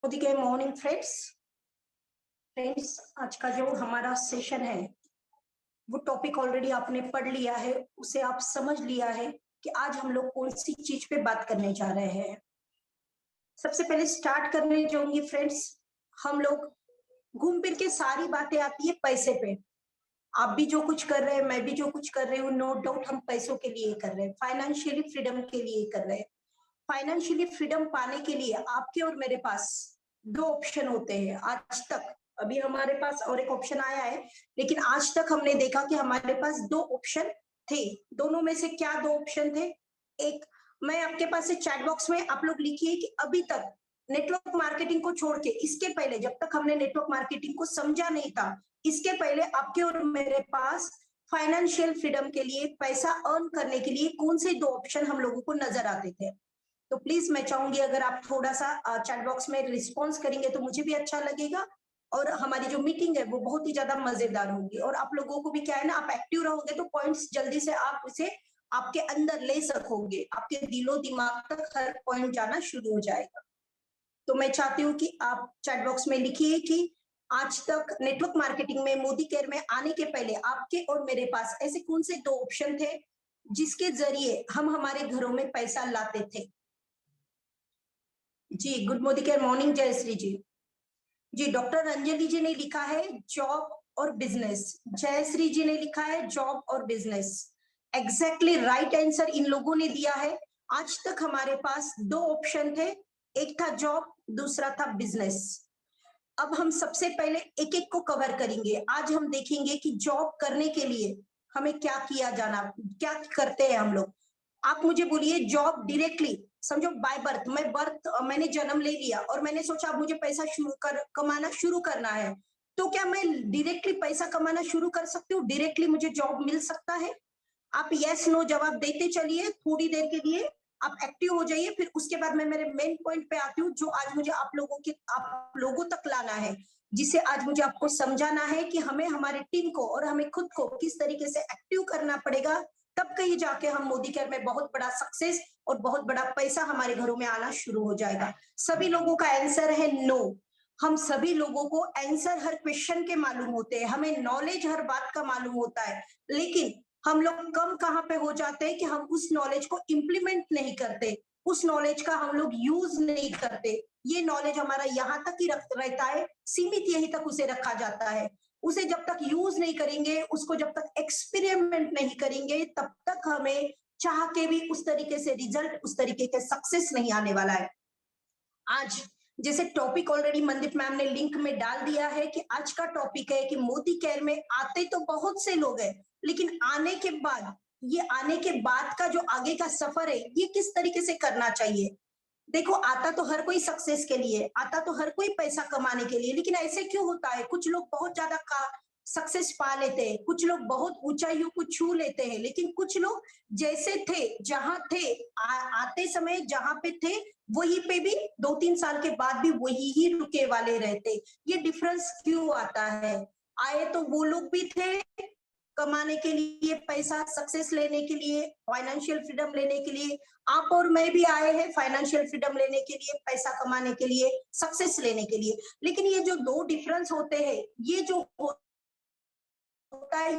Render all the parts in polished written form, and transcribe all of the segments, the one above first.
मोदी के morning friends. आज का जो हमारा सेशन है वो टॉपिक ऑलरेडी आपने पढ़ लिया है, उसे आप समझ लिया है कि आज हम लोग कौन सी चीज पे बात करने जा रहे हैं। सबसे पहले स्टार्ट करने जाऊंगी फ्रेंड्स। हम लोग घूम फिर के सारी बातें आती है पैसे पे। आप भी जो कुछ कर रहे हैं, मैं भी जो कुछ कर रही हूँ, नो डाउट हम पैसों के लिए कर रहे हैं, फाइनेंशियली फ्रीडम के लिए कर रहे हैं। फाइनेंशियली फ्रीडम पाने के लिए आपके और मेरे पास दो ऑप्शन होते हैं आज तक। अभी हमारे पास और एक ऑप्शन आया है, लेकिन आज तक हमने देखा कि हमारे पास दो ऑप्शन थे। दोनों में से क्या दो ऑप्शन थे? एक, मैं आपके पास से चैट बॉक्स में आप लोग लिखिए कि अभी तक नेटवर्क मार्केटिंग को छोड़ के, इसके पहले जब तक हमने नेटवर्क मार्केटिंग को समझा नहीं था, इसके पहले आपके और मेरे पास फाइनेंशियल फ्रीडम के लिए, पैसा अर्न करने के लिए कौन से दो ऑप्शन हम लोगों को नजर आते थे। तो प्लीज मैं चाहूंगी अगर आप थोड़ा सा चैट बॉक्स में रिस्पॉन्स करेंगे तो मुझे भी अच्छा लगेगा, और हमारी जो मीटिंग है वो बहुत ही ज्यादा मजेदार होगी। और आप लोगों को भी क्या है ना, आप एक्टिव रहोगे तो पॉइंट्स जल्दी से आप उसे आपके अंदर ले सकोगे, आपके दिलो दिमाग तक हर पॉइंट जाना शुरू हो जाएगा। तो मैं चाहती हूँ कि आप चैट बॉक्स में लिखिए कि आज तक नेटवर्क मार्केटिंग में, मोदी केयर में आने के पहले आपके और मेरे पास ऐसे कौन से दो ऑप्शन थे जिसके जरिए हम हमारे घरों में पैसा लाते थे। जी, good Modi care morning Jayshree ji. जी, डॉक्टर अंजलि जी ने लिखा है जॉब और बिजनेस। जयश्री जी ने लिखा है जॉब और business. Exactly right answer in लोगों ने दिया है। आज तक हमारे पास दो ऑप्शन थे, एक था जॉब, दूसरा था बिजनेस। अब हम सबसे पहले एक एक को कवर करेंगे। आज हम देखेंगे कि जॉब करने के लिए हमें क्या किया जाना, क्या करते हैं हम लोग। आप मुझे बोलिए, जॉब डायरेक्टली समझो बाय बर्थ, मैंने जन्म ले लिया और मैंने सोचा अब मुझे पैसा कमाना शुरू करना है, तो क्या मैं डायरेक्टली पैसा कमाना शुरू कर सकती हूँ? डायरेक्टली मुझे जॉब मिल सकता है? आप यस नो जवाब देते चलिए थोड़ी देर के लिए, आप एक्टिव हो जाइए, फिर उसके बाद मैं मेरे मेन पॉइंट पे आती हूँ जो आज मुझे आप लोगों तक लाना है, जिसे आज मुझे आपको समझाना है कि हमें हमारी टीम को और हमें खुद को किस तरीके से एक्टिव करना पड़ेगा। तब कहीं जाके हम मोदी केयर में बहुत बड़ा सक्सेस और बहुत बड़ा पैसा हमारे घरों में आना शुरू हो जाएगा। सभी लोगों का आंसर है नो। हम सभी लोगों को आंसर हर क्वेश्चन के मालूम होते हैं, हमें नॉलेज हर बात का मालूम होता है, लेकिन हम लोग कम कहाँ पे हो जाते हैं कि हम उस नॉलेज को इम्प्लीमेंट नहीं करते, उस नॉलेज का हम लोग यूज नहीं करते। ये नॉलेज हमारा यहाँ तक ही रहता है, सीमित यहीं तक उसे रखा जाता है। उसे जब तक यूज नहीं करेंगे, उसको जब तक एक्सपेरिमेंट नहीं करेंगे, तब तक हमें चाह के भी उस तरीके से रिजल्ट, उस तरीके के सक्सेस नहीं आने वाला है। आज जैसे टॉपिक ऑलरेडी मनदीप मैम ने लिंक में डाल दिया है कि आज का टॉपिक है कि मोदी केयर में आते तो बहुत से लोग हैं, लेकिन आने के बाद, ये आने के बाद का जो आगे का सफर है ये किस तरीके से करना चाहिए। देखो, आता तो हर कोई सक्सेस के लिए, आता तो हर कोई पैसा कमाने के लिए, लेकिन ऐसे क्यों होता है? कुछ लोग बहुत ज्यादा का सक्सेस पा लेते हैं, कुछ लोग बहुत ऊंचाइयों को छू लेते हैं, लेकिन कुछ लोग जैसे थे, जहां थे, आते समय जहां पे थे वहीं पे भी 2-3 साल के बाद भी वही ही रुके वाले रहते। ये डिफरेंस क्यों आता है? आए तो वो लोग भी थे कमाने के लिए, पैसा सक्सेस लेने के लिए, फाइनेंशियल फ्रीडम लेने के लिए। आप और मैं भी आए हैं फाइनेंशियल फ्रीडम लेने के लिए, पैसा कमाने के लिए, सक्सेस लेने के लिए। लेकिन ये जो दो डिफरेंस होते हैं, ये जो होता है,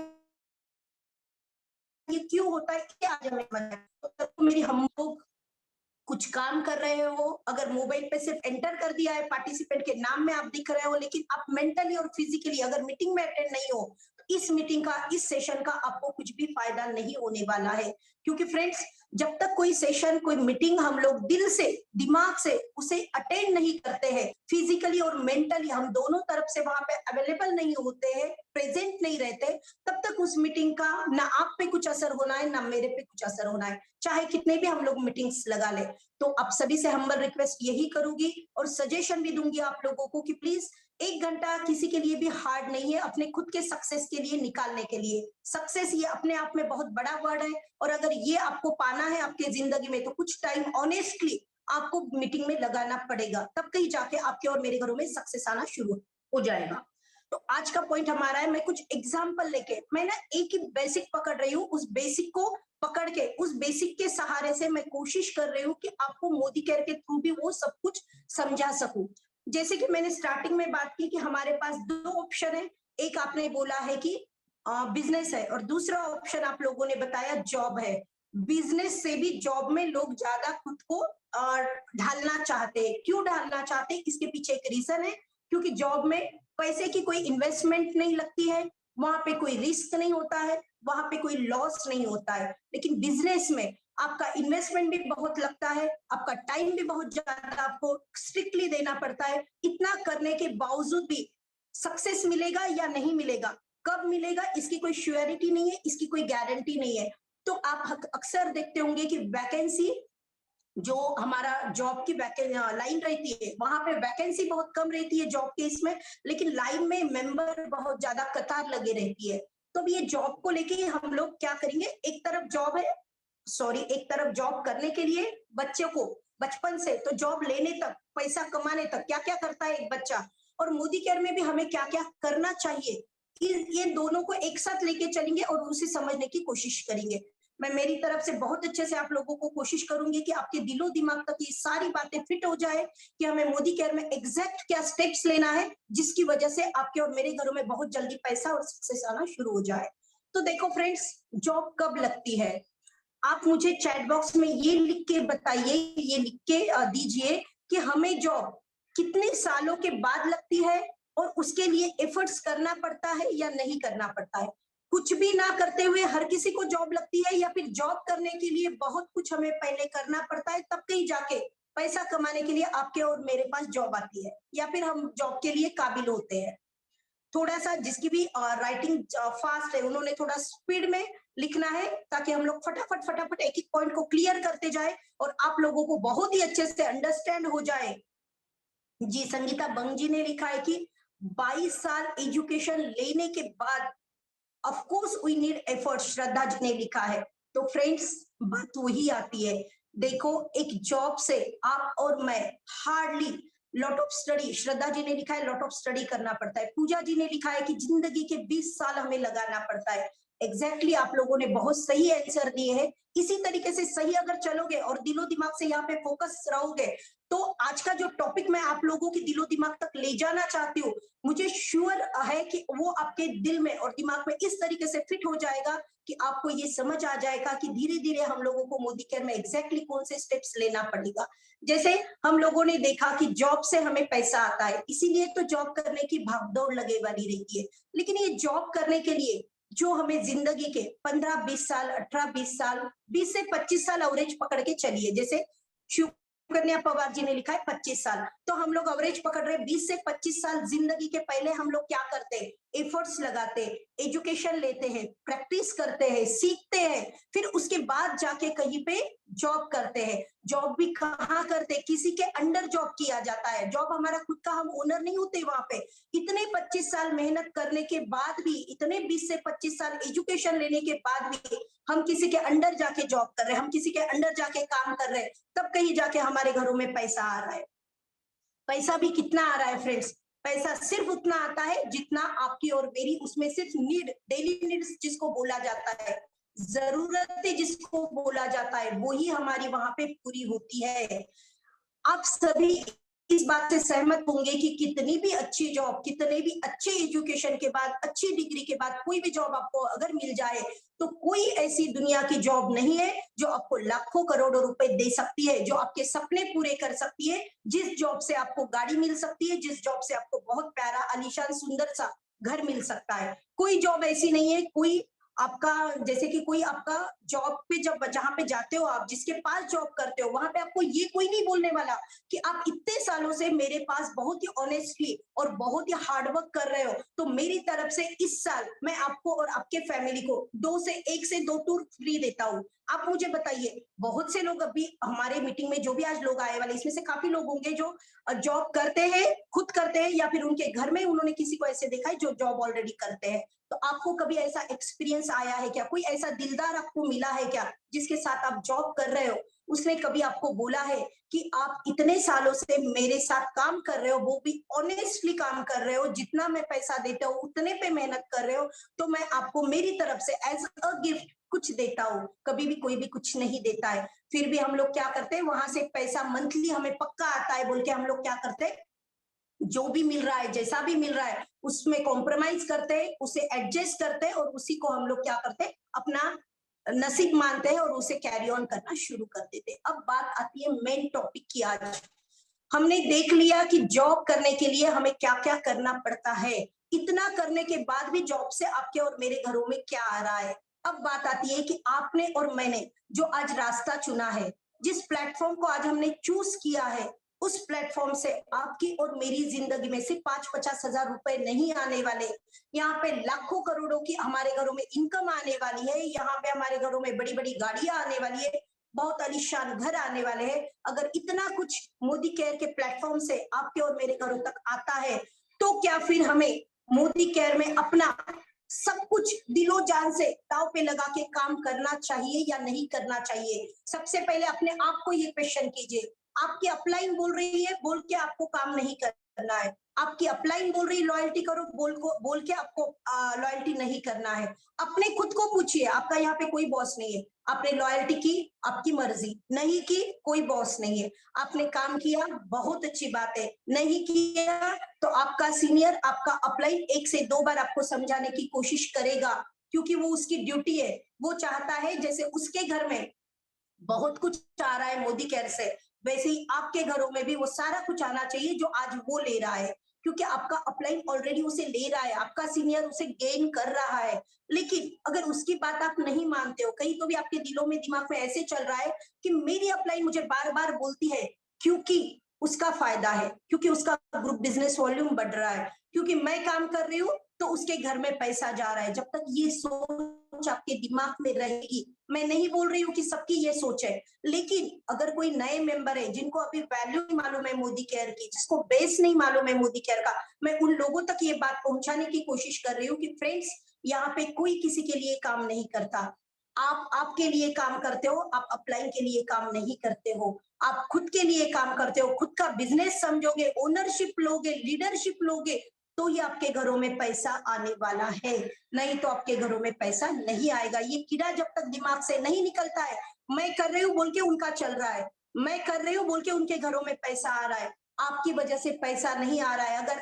ये क्यों होता है, क्या आज हमें तो मेरी हम लोग कुछ काम कर रहे हो, अगर मोबाइल पे सिर्फ एंटर कर दिया है, पार्टिसिपेंट के नाम में आप दिख रहे हो, लेकिन आप मेंटली और फिजिकली अगर मीटिंग में अटेंड नहीं हो, तो इस मीटिंग का, इस सेशन का आपको कुछ भी फायदा नहीं होने वाला है। क्योंकि फ्रेंड्स, जब तक कोई सेशन, कोई मीटिंग हम लोग दिल से, दिमाग से उसे अटेंड नहीं करते हैं, फिजिकली और मेंटली हम दोनों तरफ से वहां पे अवेलेबल नहीं होते हैं, प्रेजेंट नहीं रहते, तब तक उस मीटिंग का ना आप पे कुछ असर होना है, ना मेरे पे कुछ असर होना है, चाहे कितने भी हम लोग मीटिंग्स लगा ले। तो आप सभी से हम्बल रिक्वेस्ट यही करूंगी और सजेशन भी दूंगी आप लोगों को कि प्लीज 1 घंटा किसी के लिए भी हार्ड नहीं है अपने खुद के सक्सेस के लिए निकालने के लिए। सक्सेस ये अपने आप में बहुत बड़ा वर्ड है, और अगर ये आपको पाना है आपके जिंदगी में, तो कुछ टाइम ऑनेस्टली आपको मीटिंग में लगाना पड़ेगा, तब कहीं जाके आपके और मेरे घरों में सक्सेस आना शुरू हो जाएगा। तो आज का पॉइंट हमारा है, मैं कुछ एग्जाम्पल लेके, मैं ना एक ही बेसिक पकड़ रही हूँ, उस बेसिक को पकड़ के, उस बेसिक के सहारे से मैं कोशिश कर रही हूँ कि आपको मोदी केयर के थ्रू भी वो सब कुछ समझा सकूं। जैसे कि मैंने स्टार्टिंग में बात की कि हमारे पास दो ऑप्शन है। एक आपने बोला है कि बिजनेस है और दूसरा ऑप्शन आप लोगों ने बताया जॉब है। बिजनेस से भी जॉब में लोग ज्यादा खुद को ढालना चाहते हैं। क्यों ढालना चाहते हैं? इसके पीछे एक रीजन है, क्योंकि जॉब में पैसे की कोई इन्वेस्टमेंट नहीं लगती है, वहां पे कोई रिस्क नहीं होता है, वहां पे कोई लॉस नहीं होता है। लेकिन बिजनेस में आपका इन्वेस्टमेंट भी बहुत लगता है, आपका टाइम भी बहुत ज्यादा आपको स्ट्रिक्टली देना पड़ता है। इतना करने के बावजूद भी सक्सेस मिलेगा या नहीं मिलेगा, कब मिलेगा, इसकी कोई श्योरिटी नहीं है, इसकी कोई गारंटी नहीं है। तो आप अक्सर देखते होंगे कि वैकेंसी, जो हमारा जॉब की लाइन रहती है, वहां पे वैकेंसी बहुत कम रहती है जॉब के इसमें, लेकिन लाइन में मेंबर बहुत ज्यादा कतार लगे रहती है। तो अब ये जॉब को लेके हम लोग क्या करेंगे, एक तरफ जॉब है, सॉरी, एक तरफ जॉब करने के लिए बच्चे को बचपन से तो जॉब लेने तक, पैसा कमाने तक क्या क्या करता है एक बच्चा, और मोदी केयर में भी हमें क्या क्या करना चाहिए, ये दोनों को एक साथ लेके चलेंगे और उसे समझने की कोशिश करेंगे। मैं मेरी तरफ से बहुत अच्छे से आप लोगों को कोशिश करूंगी कि आपके दिलो दिमाग तक ये सारी बातें फिट हो जाए कि हमें मोदी केयर में एग्जैक्ट क्या स्टेप्स लेना है, जिसकी वजह से आपके और मेरे घरों में बहुत जल्दी पैसा और सक्सेस आना शुरू हो जाए। तो देखो फ्रेंड्स, जॉब कब लगती है, आप मुझे चैट बॉक्स में ये लिख के बताइए, ये लिख के दीजिए कि हमें जॉब कितने सालों के बाद लगती है और उसके लिए एफर्ट्स करना पड़ता है या नहीं करना पड़ता है। कुछ भी ना करते हुए हर किसी को जॉब लगती है, या फिर जॉब करने के लिए बहुत कुछ हमें पहले करना पड़ता है, तब कहीं जाके पैसा कमाने के लिए आपके और मेरे पास जॉब आती है, या फिर हम जॉब के लिए काबिल होते हैं। थोड़ा सा जिसकी भी राइटिंग फास्ट है, उन्होंने थोड़ा स्पीड में लिखना है, ताकि हम लोग फटाफट फटाफट एक एक पॉइंट को क्लियर करते जाए और आप लोगों को बहुत ही अच्छे से अंडरस्टैंड हो जाए। जी, संगीता बंग जी ने लिखा है कि 22 साल एजुकेशन लेने के बाद of course we need effort, Shraddha ji ने लिखा है। तो फ्रेंड्स, बात वही आती है। देखो, एक जॉब से आप और मैं हार्डली लॉट ऑफ स्टडी, श्रद्धा जी ने लिखा है लॉट ऑफ स्टडी करना पड़ता है, पूजा जी ने लिखा है कि जिंदगी के 20 साल हमें लगाना पड़ता है। एग्जैक्टली आप लोगों ने बहुत सही आंसर दिए हैं। इसी तरीके से सही अगर चलोगे और दिलो दिमाग से यहाँ पे फोकस रहोगे, तो आज का जो टॉपिक मैं आप लोगों के दिलो दिमाग तक ले जाना चाहती हूँ, मुझे श्योर है कि वो आपके दिल में और दिमाग में इस तरीके से फिट हो जाएगा कि आपको ये समझ आ जाएगा कि धीरे धीरे हम लोगों को मोदी केयर में एग्जैक्टली कौन से स्टेप्स लेना पड़ेगा। जैसे हम लोगों ने देखा कि जॉब से हमें पैसा आता है, इसीलिए तो जॉब करने की भागदौड़ लगे वाली रहती है। लेकिन ये जॉब करने के लिए जो हमें जिंदगी के 15-20 साल, 18-20 साल, 20 से 25 साल एवरेज पकड़ के चलिए, जैसे कन्या पवार जी ने लिखा है 25 साल, तो हम लोग एवरेज पकड़ रहे हैं 20 से 25 साल। जिंदगी के पहले हम लोग क्या करते हैं, एफर्ट्स लगाते हैं, एजुकेशन लेते हैं, प्रैक्टिस करते हैं, सीखते हैं, फिर उसके बाद जाके कहीं पे जॉब करते हैं। जॉब भी कहाँ करते हैं, किसी के अंडर जॉब किया जाता है। जॉब हमारा खुद का, हम ओनर नहीं होते वहां पे। इतने 25 साल मेहनत करने के बाद भी, इतने 20 से 25 साल एजुकेशन लेने के बाद भी हम किसी के अंडर जाके जॉब कर रहे हैं, हम किसी के अंडर जाके काम कर रहे हैं, तब कहीं जाके हमारे घरों में पैसा आ रहा है। पैसा भी कितना आ रहा है फ्रेंड्स, पैसा सिर्फ उतना आता है जितना आपकी और मेरी, उसमें सिर्फ नीड, डेली नीड्स जिसको बोला जाता है, जरूरतें जिसको बोला जाता है, वो ही हमारी वहां पे पूरी होती है। आप सभी इस बात से सहमत होंगे कि कितनी भी अच्छी जॉब, कितने भी अच्छे एजुकेशन के बाद, अच्छी डिग्री के बाद कोई भी जॉब आपको अगर मिल जाए, तो कोई ऐसी दुनिया की जॉब नहीं है जो आपको लाखों करोड़ों रुपए दे सकती है, जो आपके सपने पूरे कर सकती है। जिस जॉब से आपको गाड़ी मिल सकती है, जिस जॉब से आपको बहुत प्यारा आलीशान सुंदर सा घर मिल सकता है, कोई जॉब ऐसी नहीं है। कोई आपका, जैसे कि कोई आपका जॉब पे, जब जहां पे जाते हो आप, जिसके पास जॉब करते हो, वहां पे आपको ये कोई नहीं बोलने वाला कि आप इतने सालों से मेरे पास बहुत ही ऑनेस्टली और बहुत ही हार्डवर्क कर रहे हो, तो मेरी तरफ से इस साल मैं आपको और आपके फैमिली को 1 से 2 टूर फ्री देता हूँ। आप मुझे बताइए, बहुत से लोग अभी हमारे मीटिंग में जो भी आज लोग आए वाले, इसमें से काफी लोग होंगे जो जॉब करते हैं, खुद करते हैं, या फिर उनके घर में उन्होंने किसी को ऐसे देखा है जो जॉब ऑलरेडी करते हैं। तो आपको कभी ऐसा एक्सपीरियंस आया है क्या, कोई ऐसा दिलदार आपको मिला है क्या जिसके साथ आप जॉब कर रहे हो, उसने कभी आपको बोला है कि आप इतने सालों से मेरे साथ काम कर रहे हो, वो भी ऑनेस्टली काम कर रहे हो, जितना मैं पैसा देता हूँ उतने पे मेहनत कर रहे हो, तो मैं आपको मेरी तरफ से एज अ गिफ्ट कुछ देता हूँ। कभी भी कोई भी कुछ नहीं देता है, फिर भी हम लोग क्या करते हैं, वहां से पैसा मंथली हमें पक्का आता है बोल के हम लोग क्या करते हैं, जो भी मिल रहा है, जैसा भी मिल रहा है, उसमें कॉम्प्रोमाइज करते हैं, उसे एडजस्ट करते हैं और उसी को हम लोग क्या करते हैं, अपना नसीब मानते हैं और उसे कैरी ऑन करना शुरू कर देते हैं। अब बात आती है मेन टॉपिक की। आज हमने देख लिया कि जॉब करने के लिए हमें क्या क्या करना पड़ता है। इतना करने के बाद भी जॉब से आपके और मेरे घरों में क्या आ रहा है। अब बात आती है कि आपने और मैंने जो आज रास्ता चुना है, जिस प्लेटफॉर्म को आज हमने चूज किया है, उस प्लेटफॉर्म से आपकी और मेरी जिंदगी में सिर्फ 5-50 हजार रुपए नहीं आने वाले। यहाँ पे लाखों करोड़ों की हमारे घरों में इनकम आने वाली है। यहाँ पे हमारे घरों में बड़ी बड़ी गाड़ियां आने वाली है, बहुत आलीशान घर आने वाले हैं। अगर इतना कुछ मोदी केयर के प्लेटफॉर्म से आपके और मेरे घरों तक आता है, तो क्या फिर हमें मोदी केयर में अपना सब कुछ दिलो जान से दांव पे लगा के काम करना चाहिए या नहीं करना चाहिए? सबसे पहले अपने आप को ये क्वेश्चन कीजिए। आपकी अपलाइन बोल रही है, बोल के आपको काम नहीं करना है। आपकी अपलाइन बोल रही है लॉयल्टी करो, बोल के आपको लॉयल्टी नहीं करना है। अपने खुद को पूछिए, आपका यहाँ पे कोई बॉस नहीं है। आपने लॉयल्टी की, आपकी मर्जी, नहीं की, कोई बॉस नहीं है। आपने काम किया, बहुत अच्छी बात है। नहीं किया तो आपका सीनियर, आपका अपलाइन 1 से 2 बार आपको समझाने की कोशिश करेगा, क्योंकि वो उसकी ड्यूटी है। वो चाहता है जैसे उसके घर में बहुत कुछ आ रहा है मोदी केयर से, वैसे ही आपके घरों में भी वो सारा कुछ आना चाहिए जो आज वो ले रहा है, क्योंकि आपका अपलाइन ऑलरेडी उसे ले रहा है, आपका सीनियर उसे गेन कर रहा है। लेकिन अगर उसकी बात आप नहीं मानते हो, कहीं तो भी आपके दिलों में दिमाग में ऐसे चल रहा है कि मेरी अपलाइन मुझे बार बार बोलती है क्योंकि उसका फायदा है, क्योंकि उसका ग्रुप बिजनेस वॉल्यूम बढ़ रहा है, क्योंकि मैं काम कर रही हूँ तो उसके घर में पैसा जा रहा है। जब तक ये सोच आपके दिमाग में रहेगी, मैं नहीं बोल रही हूँ कि सबकी ये सोच है, लेकिन अगर कोई नए मेंबर है जिनको अभी वैल्यू नहीं मालूम है मोदी केयर की, जिसको बेस नहीं मालूम है मोदी केयर का, मैं उन लोगों तक ये बात पहुंचाने की कोशिश कर रही हूँ कि फ्रेंड्स, यहाँ पे कोई किसी के लिए काम नहीं करता। आप आपके लिए काम करते हो, आप अपलाइन के लिए काम नहीं करते हो। आप खुद के लिए काम करते हो, खुद का बिजनेस समझोगे, ओनरशिप लोगे, लीडरशिप लोगे, तो ये आपके घरों में पैसा आने वाला है। नहीं तो आपके घरों में पैसा नहीं आएगा। ये कीड़ा जब तक दिमाग से नहीं निकलता है, मैं कर रही हूँ बोल के उनका चल रहा है, मैं कर रही हूँ बोल के उनके घरों में पैसा आ रहा है, आपकी वजह से पैसा नहीं आ रहा है। अगर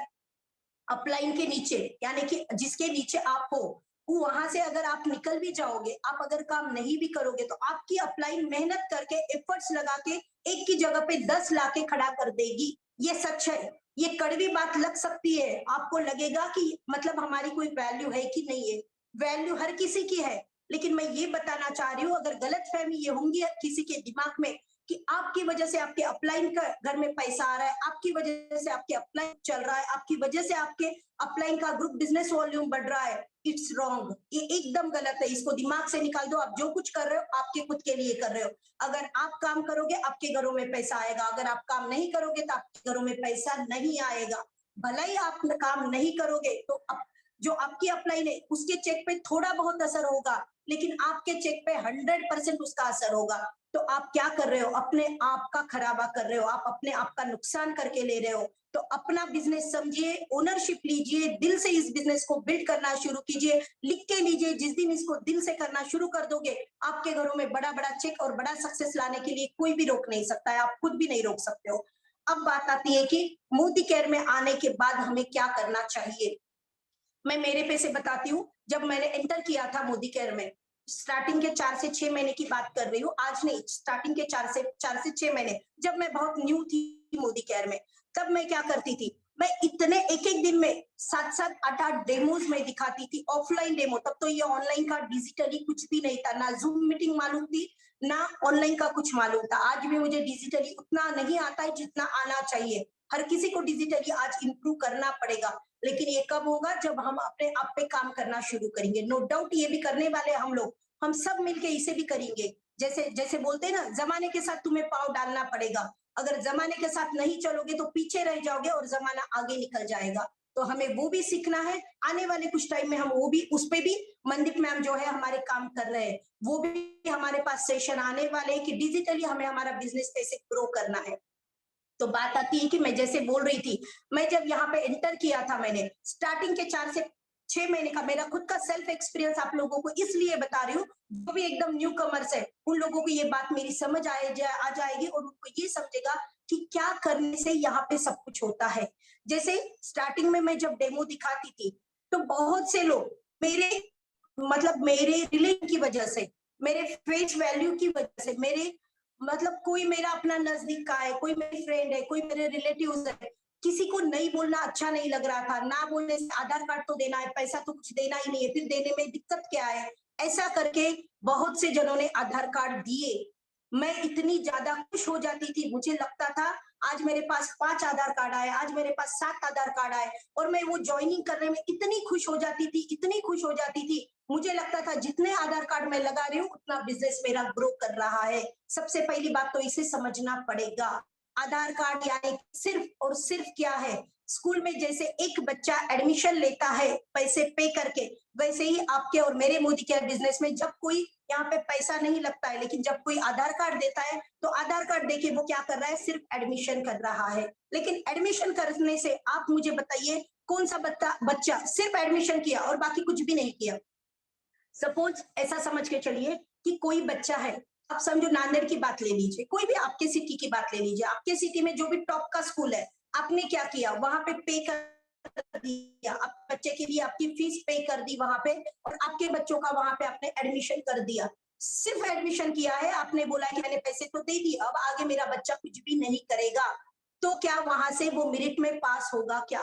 अपलाइन के नीचे, यानी कि जिसके नीचे आप हो, वो वहां से अगर आप निकल भी जाओगे, आप अगर काम नहीं भी करोगे, तो आपकी अपलाइन मेहनत करके, एफर्ट्स लगा के एक की जगह पे 10 लाके खड़ा कर देगी। ये सच है। ये कड़वी बात लग सकती है, आपको लगेगा कि मतलब हमारी कोई वैल्यू है कि नहीं है। वैल्यू हर किसी की है, लेकिन मैं ये बताना चाह रही हूँ, अगर गलत फहमी ये होंगी किसी के दिमाग में कि आपकी वजह से आपके अपलाइन का घर में पैसा आ रहा है, आपकी वजह से आपके अपलाइन चल रहा है, आपकी वजह से आपके अपलाइन का ग्रुप बिजनेस वॉल्यूम बढ़ रहा है, इट्स रॉन्ग। ये एकदम गलत है। इसको दिमाग से निकाल दो। आप जो कुछ कर रहे हो आपके खुद के लिए कर रहे हो। अगर आप काम करोगे आपके घरों में पैसा आएगा, अगर आप काम नहीं करोगे तो आपके घरों में पैसा नहीं आएगा। भला ही आप काम नहीं करोगे तो जो आपकी अपलाइन है उसके चेक पे थोड़ा बहुत असर होगा, लेकिन आपके चेक पे 100% उसका असर होगा। तो आप क्या कर रहे हो? अपने आप का खराबा कर रहे हो, आप अपने आप का नुकसान करके ले रहे हो। तो अपना बिजनेस समझिए, ओनरशिप लीजिए, दिल से इस बिजनेस को बिल्ड करना शुरू कीजिए, लिख के लीजिए। जिस दिन इसको दिल से करना शुरू कर दोगे, आपके घरों में बड़ा बड़ा चेक और बड़ा सक्सेस लाने के लिए कोई भी रोक नहीं सकता है, आप खुद भी नहीं रोक सकते हो। अब बात आती है कि मोदी केयर में आने के बाद हमें क्या करना चाहिए। मैं मेरे पे से बताती हूँ। जब मैंने एंटर किया था मोदी केयर में, स्टार्टिंग के 4 से 6 महीने की बात कर रही हूँ, आज नहीं, स्टार्टिंग के 4 से 6 महीने, जब मैं बहुत न्यू थी मोदी केयर में, तब मैं क्या करती थी, मैं इतने एक एक दिन में 7-7 8-8 डेमोज में दिखाती थी, ऑफलाइन डेमो। तब तो ये ऑनलाइन का डिजिटली कुछ भी नहीं था, ना जूम मीटिंग मालूम थी, ना ऑनलाइन का कुछ मालूम था। आज भी मुझे डिजिटली उतना नहीं आता है जितना आना चाहिए। हर किसी को डिजिटली आज इंप्रूव करना पड़ेगा, लेकिन ये कब होगा? जब हम अपने आप पे काम करना शुरू करेंगे। नो डाउट ये भी करने वाले हम लोग, हम सब मिलके इसे भी करेंगे। जैसे जैसे बोलते हैं ना, जमाने के साथ तुम्हें पाँव डालना पड़ेगा। अगर जमाने के साथ नहीं चलोगे तो पीछे रह जाओगे और जमाना आगे निकल जाएगा। तो हमें वो भी सीखना है। आने वाले कुछ टाइम में हम वो भी, उस पे भी मनदीप मैम जो है हमारे काम कर रहे हैं, वो भी हमारे पास सेशन आने वाले हैं कि डिजिटली हमें हमारा बिजनेस कैसे ग्रो करना है। तो बात आती है कि मैं जैसे बोल रही थी, मैं जब यहाँ पे एंटर किया था, मैंने स्टार्टिंग के 4 से 6 महीने का मेरा खुद का सेल्फ एक्सपीरियंस आप लोगों को इसलिए बता रही हूँ, जो भी एकदम न्यू कमर्स है उन लोगों को ये बात मेरी समझ आ जाएगी और उनको ये समझेगा कि क्या करने से यहाँ पे सब कुछ होता है। जैसे स्टार्टिंग में मैं जब डेमो दिखाती थी, तो बहुत से लोग मेरे मतलब मेरे रिलेशन की वजह से, मेरे फेस वैल्यू की वजह से, मेरे मतलब कोई मेरा अपना नजदीक का है, कोई मेरी फ्रेंड है, कोई मेरे रिलेटिव्स है, किसी को नहीं बोलना अच्छा नहीं लग रहा था। ना बोलने से आधार कार्ड तो देना है, पैसा तो कुछ देना ही नहीं है, फिर देने में दिक्कत क्या है? ऐसा करके बहुत से जनों ने आधार कार्ड दिए। मैं इतनी ज्यादा खुश हो जाती थी, मुझे लगता था आज मेरे पास 5 आधार कार्ड आए, आज मेरे पास 7 आधार कार्ड आए, और मैं वो जॉइनिंग करने में इतनी खुश हो जाती थी, इतनी खुश हो जाती थी। मुझे लगता था जितने आधार कार्ड मैं लगा रही हूँ उतना बिजनेस मेरा ग्रो कर रहा है। सबसे पहली बात तो इसे समझना पड़ेगा। आधार कार्ड यानी सिर्फ और सिर्फ क्या है? स्कूल में जैसे एक बच्चा एडमिशन लेता है पैसे पे करके, वैसे ही आपके और मेरे मोदी केयर बिजनेस में जब कोई यहाँ पे पैसा नहीं लगता है, लेकिन जब कोई आधार कार्ड देता है तो आधार कार्ड देके वो क्या कर रहा है? सिर्फ एडमिशन कर रहा है। लेकिन एडमिशन करने से आप मुझे बताइए कौन सा बच्चा सिर्फ एडमिशन किया और बाकी कुछ भी नहीं किया? सपोज ऐसा समझ के चलिए कि कोई बच्चा है, आप समझो नांदेड़ की बात ले लीजिए, कोई भी आपके सिटी की बात ले लीजिए, आपके सिटी में जो भी टॉप का स्कूल है, आपने क्या किया? वहां पे पे कर दिया, आप बच्चे के लिए आपकी फीस पे कर दी वहां पे, और आपके बच्चों का वहां पे आपने एडमिशन कर दिया। सिर्फ एडमिशन किया है, आपने बोला कि मैंने पैसे तो दे दिए, अब आगे मेरा बच्चा कुछ भी नहीं करेगा। तो क्या वहां से वो मेरिट में पास होगा क्या?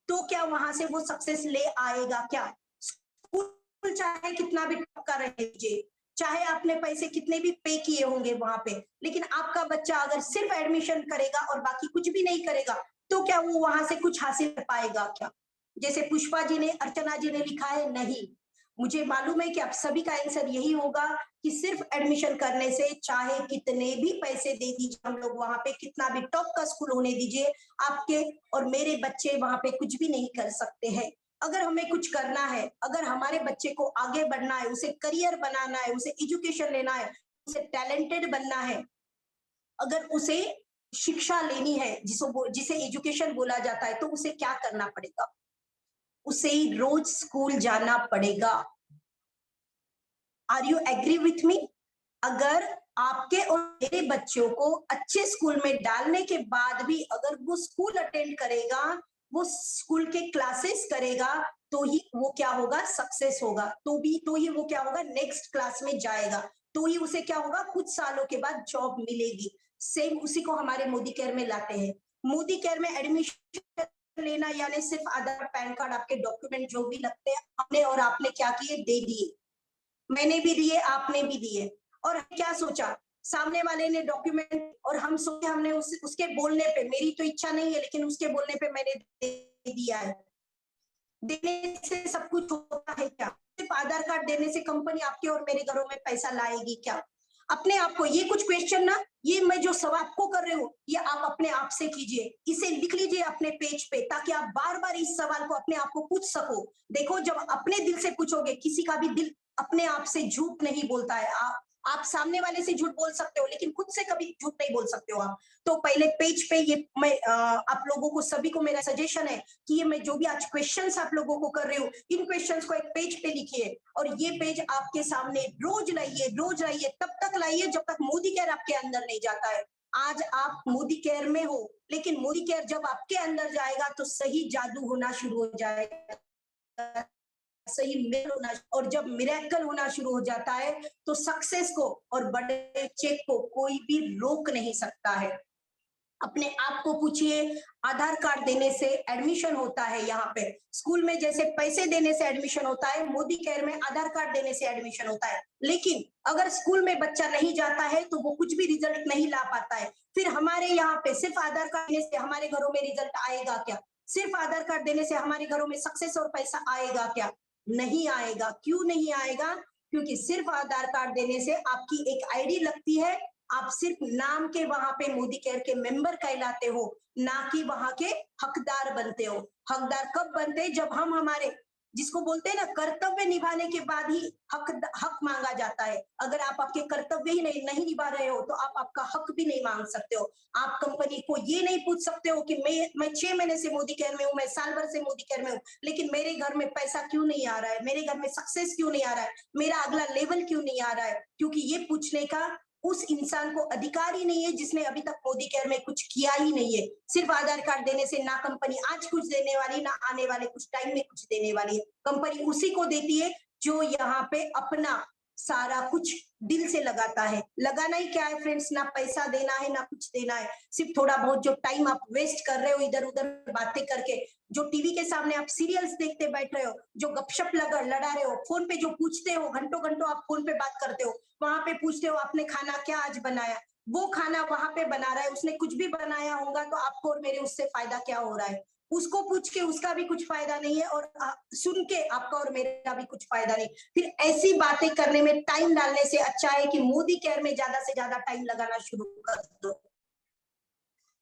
तो क्या वहां से वो सक्सेस ले आएगा क्या? स्कूल चाहे कितना भी टॉप का रह लीजिए, चाहे आपने पैसे कितने भी पे किए होंगे वहां पे, लेकिन आपका बच्चा अगर सिर्फ एडमिशन करेगा और बाकी कुछ भी नहीं करेगा, तो क्या वो वहां से कुछ हासिल कर पाएगा क्या? जैसे पुष्पा जी ने, अर्चना जी ने लिखा है, नहीं। मुझे मालूम है कि आप सभी का आंसर यही होगा कि सिर्फ एडमिशन करने से, चाहे कितने भी पैसे दे दीजिए हम लोग वहां पे, कितना भी टॉप का स्कूल होने दीजिए, आपके और मेरे बच्चे वहां पे कुछ भी नहीं कर सकते हैं। अगर हमें कुछ करना है, अगर हमारे बच्चे को आगे बढ़ना है, उसे करियर बनाना है, उसे एजुकेशन लेना है, उसे टैलेंटेड बनना है, अगर उसे शिक्षा लेनी है, जिसे एजुकेशन बोला जाता है, तो उसे क्या करना पड़ेगा? उसे रोज स्कूल जाना पड़ेगा। Are you agree with me? अगर आपके और मेरे बच्चों को अच्छे स्कूल में डालने के बाद भी अगर वो स्कूल अटेंड करेगा, वो स्कूल के क्लासेस करेगा, तो ही वो क्या होगा? सक्सेस होगा। तो ही वो क्या होगा? नेक्स्ट क्लास में जाएगा, तो ही उसे क्या होगा? कुछ सालों के बाद जॉब मिलेगी। सेम उसी को हमारे मोदी केयर में लाते हैं। मोदी केयर में एडमिशन लेना यानी सिर्फ आधार, पैन कार्ड, आपके डॉक्यूमेंट जो भी लगते हैं, हमने और आपने क्या किए? दे दिए। मैंने भी दिए, आपने भी दिए, और क्या सोचा? सामने वाले ने डॉक्यूमेंट, और हम सोचे हमने उसके बोलने पे, मेरी तो इच्छा नहीं है लेकिन उसके बोलने पे मैंने दे दिया है। देने से सब कुछ होता है क्या? सिर्फ आधार कार्ड देने से कंपनी आपके और मेरे घरों में पैसा लाएगी क्या? अपने आप को ये कुछ क्वेश्चन ना, ये मैं जो सवाल आपको कर रही हूँ, ये आप अपने आप से कीजिए, इसे लिख लीजिए अपने पेज पे, ताकि आप बार बार इस सवाल को अपने आप को पूछ सको। देखो, जब अपने दिल से पूछोगे, किसी का भी दिल अपने आप से झूठ नहीं बोलता है। आप सामने वाले से झूठ बोल सकते हो, लेकिन खुद से कभी झूठ नहीं बोल सकते हो आप। तो पहले पेज पे ये मैं आप लोगों को सभी को मेरा सजेशन है कि ये मैं जो भी आज क्वेश्चंस आप लोगों को कर रही हूँ, इन क्वेश्चंस को एक पेज पे लिखिए, और ये पेज आपके सामने रोज लाइए, तब तक लाइए जब तक मोदी केयर आपके अंदर नहीं जाता है। आज आप मोदी केयर में हो, लेकिन मोदी केयर जब आपके अंदर जाएगा तो सही जादू होना शुरू हो जाएगा, सही मिल होना, और जब मिरेकल होना शुरू हो जाता है तो सक्सेस को और बड़े चेक को कोई भी रोक नहीं सकता है। अपने आप को पूछिए, आधार कार्ड देने से एडमिशन होता है, यहाँ पे स्कूल में जैसे पैसे देने से एडमिशन होता है, मोदी केयर में आधार कार्ड देने से एडमिशन होता है। लेकिन अगर स्कूल में बच्चा नहीं जाता है तो वो कुछ भी रिजल्ट नहीं ला पाता है। फिर हमारे यहाँ पे सिर्फ आधार कार्ड देने से हमारे घरों में रिजल्ट आएगा क्या? सिर्फ आधार कार्ड देने से हमारे घरों में सक्सेस और पैसा आएगा क्या? नहीं आएगा। क्यों नहीं आएगा? क्योंकि सिर्फ आधार कार्ड देने से आपकी एक आईडी लगती है, आप सिर्फ नाम के वहां पे मोदी केयर के मेंबर कहलाते हो, ना कि वहां के हकदार बनते हो। हकदार कब बनते हैं? जब हम हमारे, जिसको बोलते हैं ना, कर्तव्य निभाने के बाद ही हक मांगा जाता है। अगर आप आपके कर्तव्य ही नहीं निभा रहे हो तो आप आपका हक भी नहीं मांग सकते हो। आप कंपनी को ये नहीं पूछ सकते हो कि मैं 6 महीने से मोदी केयर में हूँ, मैं साल भर से मोदी केयर में हूँ, लेकिन मेरे घर में पैसा क्यों नहीं आ रहा है, मेरे घर में सक्सेस क्यों नहीं आ रहा है, मेरा अगला लेवल क्यों नहीं आ रहा है? क्योंकि ये पूछने का उस इंसान को अधिकार ही नहीं है जिसने अभी तक मोदी केयर में कुछ किया ही नहीं है। सिर्फ आधार कार्ड देने से ना कंपनी आज कुछ देने वाली, ना आने वाले कुछ टाइम में कुछ देने वाली है। कंपनी उसी को देती है जो यहाँ पे अपना सारा कुछ दिल से लगाता है। लगाना ही क्या है फ्रेंड्स, ना पैसा देना है, ना कुछ देना है। सिर्फ थोड़ा बहुत जो टाइम आप वेस्ट कर रहे हो इधर-उधर बातें करके, जो टीवी के सामने आप सीरियल्स देखते बैठ रहे हो, जो गपशप लड़ा रहे हो, फोन पे जो पूछते हो, घंटों-घंटों आप फोन पे बात करते हो, वहां पे पूछते हो आपने खाना क्या आज बनाया, वो खाना वहां पे बना रहा है, उसने कुछ भी बनाया होगा तो आपको और मेरे उससे फायदा क्या हो रहा है? उसको पूछ के उसका भी कुछ फायदा नहीं है और सुन के आपका और मेरा भी कुछ फायदा नहीं। फिर ऐसी बातें करने में टाइम डालने से अच्छा है कि मोदी केयर में ज्यादा से ज्यादा टाइम लगाना शुरू कर दो।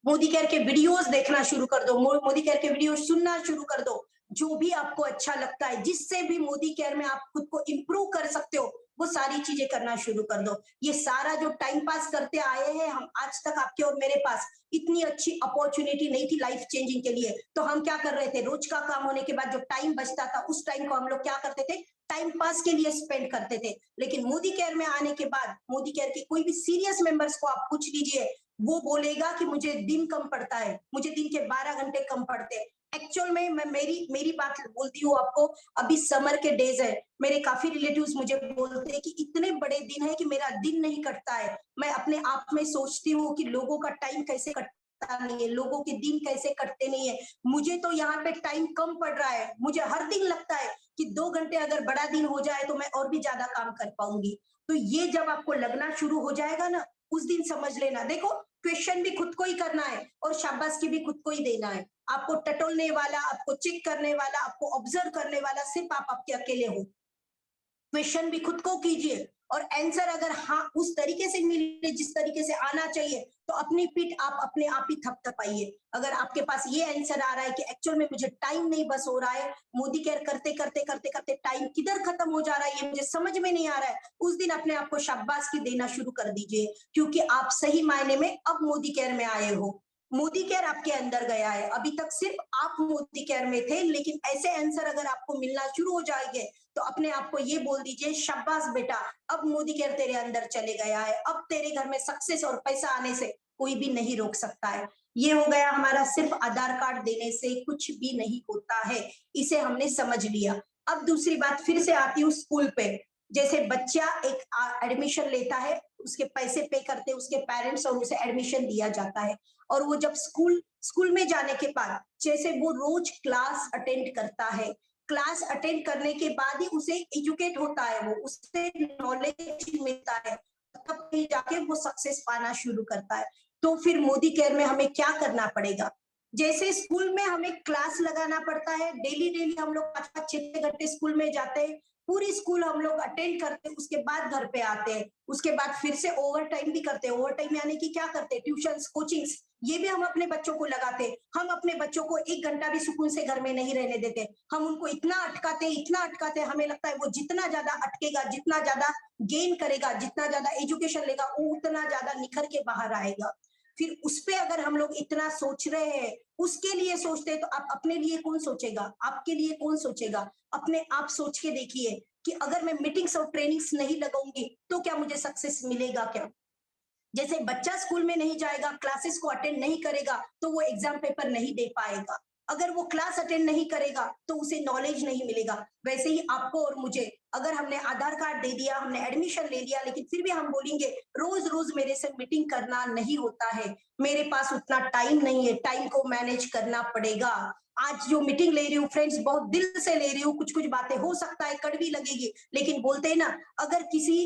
मोदी केयर के वीडियोस देखना शुरू कर दो, मोदी केयर के वीडियो सुनना शुरू कर दो। जो भी आपको अच्छा लगता है, जिससे भी मोदी केयर में आप खुद को इम्प्रूव कर सकते हो, वो सारी चीजें करना शुरू कर दो। ये सारा जो टाइम पास करते आए हैं हम आज तक, आपके और मेरे पास इतनी अच्छी अपॉर्चुनिटी नहीं थी लाइफ चेंजिंग के लिए। तो हम क्या कर रहे थे, रोज का काम होने के बाद जो टाइम बचता था उस टाइम को हम लोग क्या करते थे, टाइम पास के लिए स्पेंड करते थे। लेकिन मोदी केयर में आने के बाद, मोदी केयर के कोई भी सीरियस मेंबर्स को आप पूछ लीजिए, वो बोलेगा कि मुझे दिन कम पड़ता है, मुझे दिन के 12 घंटे कम पड़ते हैं। एक्चुअल में मैं मेरी मेरी बात बोलती हूँ आपको, अभी समर के डेज है, मेरे काफी रिलेटिव्स मुझे बोलते हैं कि इतने बड़े दिन है कि मेरा दिन नहीं कटता है। मैं अपने आप में सोचती हूँ कि लोगों का टाइम कैसे कटता नहीं है, लोगों के दिन कैसे कटते नहीं है। मुझे तो यहाँ पे टाइम कम पड़ रहा है, मुझे हर दिन लगता है कि 2 घंटे अगर बड़ा दिन हो जाए तो मैं और भी ज्यादा काम कर पाऊंगी। तो ये जब आपको लगना शुरू हो जाएगा ना, उस दिन समझ लेना, देखो क्वेश्चन भी खुद को ही करना है और शाबाशी भी खुद को ही देना है। आपको टटोलने वाला, आपको चेक करने वाला, आपको ऑब्जर्व करने वाला सिर्फ आप आपके अकेले हो। क्वेश्चन भी खुद को कीजिए और आंसर अगर हाँ उस तरीके से मिले जिस तरीके से आना चाहिए, तो अपनी पीठ आप अपने आप ही थपथपाइए। अगर आपके पास ये आंसर आ रहा है कि एक्चुअल में मुझे टाइम नहीं बस हो रहा है, मोदी केयर करते करते करते करते टाइम किधर खत्म हो जा रहा है ये मुझे समझ में नहीं आ रहा है, उस दिन अपने आप को शाबाशी देना शुरू कर दीजिए, क्योंकि आप सही मायने में अब मोदी केयर में आए हो। मोदी केयर आपके अंदर गया है, अभी तक सिर्फ आप मोदी केयर में थे, लेकिन ऐसे आंसर अगर आपको मिलना शुरू हो जाएंगे तो अपने आप को ये बोल दीजिए, शाबाश बेटा, अब मोदी केयर तेरे अंदर चले गया है, अब तेरे घर में सक्सेस और पैसा आने से कोई भी नहीं रोक सकता है। ये हो गया हमारा, सिर्फ आधार कार्ड देने से कुछ भी नहीं होता है, इसे हमने समझ लिया। अब दूसरी बात फिर से आती हूँ स्कूल पे। जैसे बच्चा एक एडमिशन लेता है, उसके पैसे पे करते उसके पेरेंट्स और उसे एडमिशन दिया जाता है, और वो जब स्कूल स्कूल में जाने के बाद जैसे वो रोज क्लास अटेंड करता है, क्लास अटेंड करने के बाद ही उसे एजुकेट होता है, वो उससे नॉलेज मिलता है, तब कहीं जाके वो सक्सेस पाना शुरू करता है। तो फिर मोदी केयर में हमें क्या करना पड़ेगा, जैसे स्कूल में हमें क्लास लगाना पड़ता है, डेली डेली हम लोग 5-5 6 घंटे स्कूल में जाते हैं, पूरी स्कूल हम लोग अटेंड करते हैं, उसके बाद घर पे आते हैं, उसके बाद फिर से ओवर टाइम भी करते हैं। ओवर टाइम यानी कि क्या करते हैं, ट्यूशन कोचिंग्स, ये भी हम अपने बच्चों को लगाते हैं। हम अपने बच्चों को 1 घंटा भी सुकून से घर में नहीं रहने देते, हम उनको इतना अटकाते इतना अटकाते, हमें लगता है वो जितना ज्यादा अटकेगा, जितना ज्यादा गेन करेगा, जितना ज्यादा एजुकेशन लेगा, वो उतना ज्यादा निखर के बाहर आएगा। फिर उस पे अगर हम लोग इतना सोच रहे हैं, उसके लिए सोचते हैं, तो आप अपने लिए कौन सोचेगा, आपके लिए कौन सोचेगा? अपने आप सोच के देखिए कि अगर मैं मीटिंग्स और ट्रेनिंग्स नहीं लगाऊंगी तो क्या मुझे सक्सेस मिलेगा क्या? जैसे बच्चा स्कूल में नहीं जाएगा, क्लासेस को अटेंड नहीं करेगा, तो वो एग्जाम पेपर नहीं दे पाएगा। अगर वो क्लास अटेंड नहीं करेगा तो उसे नॉलेज नहीं मिलेगा। वैसे ही आपको और मुझे, अगर हमने आधार कार्ड दे दिया, हमने एडमिशन ले लिया, लेकिन फिर भी हम बोलेंगे रोज रोज मेरे से मीटिंग करना नहीं होता है, मेरे पास उतना टाइम नहीं है, टाइम को मैनेज करना पड़ेगा। आज जो मीटिंग ले रही हूँ फ्रेंड्स, बहुत दिल से ले रही हूँ, कुछ कुछ बातें हो सकता है कड़वी लगेगी, लेकिन बोलते हैं ना, अगर किसी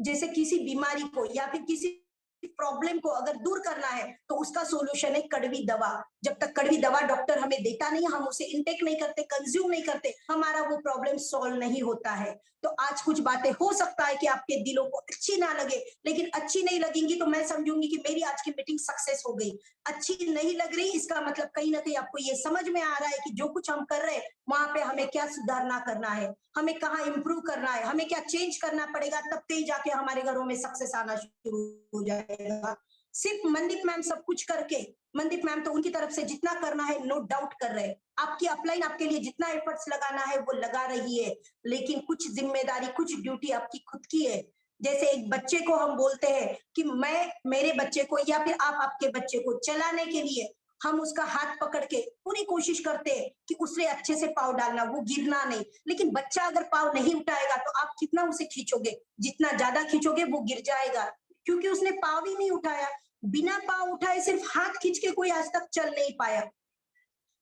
जैसे किसी बीमारी को या फिर किसी प्रॉब्लम को अगर दूर करना है तो उसका सॉल्यूशन है कड़वी दवा। जब तक कड़वी दवा डॉक्टर हमें देता नहीं, हम उसे इनटेक नहीं करते, कंज्यूम नहीं करते, हमारा वो प्रॉब्लम सॉल्व नहीं होता है। तो आज कुछ बातें हो सकता है कि आपके दिलों को अच्छी ना लगे, लेकिन अच्छी नहीं लगेंगी तो मैं समझूंगी कि मेरी आज की मीटिंग सक्सेस हो गई। अच्छी नहीं लग रही, इसका मतलब कहीं ना कहीं आपको ये समझ में आ रहा है कि जो कुछ हम कर रहे हैं वहां पे हमें क्या सुधारना करना है, हमें कहाँ इंप्रूव करना है, हमें क्या चेंज करना पड़ेगा, तब कहीं जाके हमारे घरों में सक्सेस आना शुरू हो जाएगा। सिर्फ मनदीप मैम सब कुछ करके, मनदीप मैम तो उनकी तरफ से जितना करना है नो डाउट कर रहे हैं, आपकी अपलाइन आपके लिए जितना एफर्ट्स लगाना है वो लगा रही है, लेकिन कुछ जिम्मेदारी, कुछ ड्यूटी आपकी खुद की है। जैसे एक बच्चे को हम बोलते हैं कि मैं मेरे बच्चे को या फिर आप आपके बच्चे को चलाने के लिए हम उसका हाथ पकड़ के पूरी कोशिश करते हैं कि उसने अच्छे से पाँव डालना, वो गिरना नहीं। लेकिन बच्चा अगर पाँव नहीं उठाएगा तो आप कितना उसे खींचोगे? जितना ज़्यादा खींचोगे वो गिर जाएगा, क्योंकि उसने पाँव ही नहीं उठाया। बिना पाँव उठाए सिर्फ हाथ खींच के कोई आज तक चल नहीं पाया।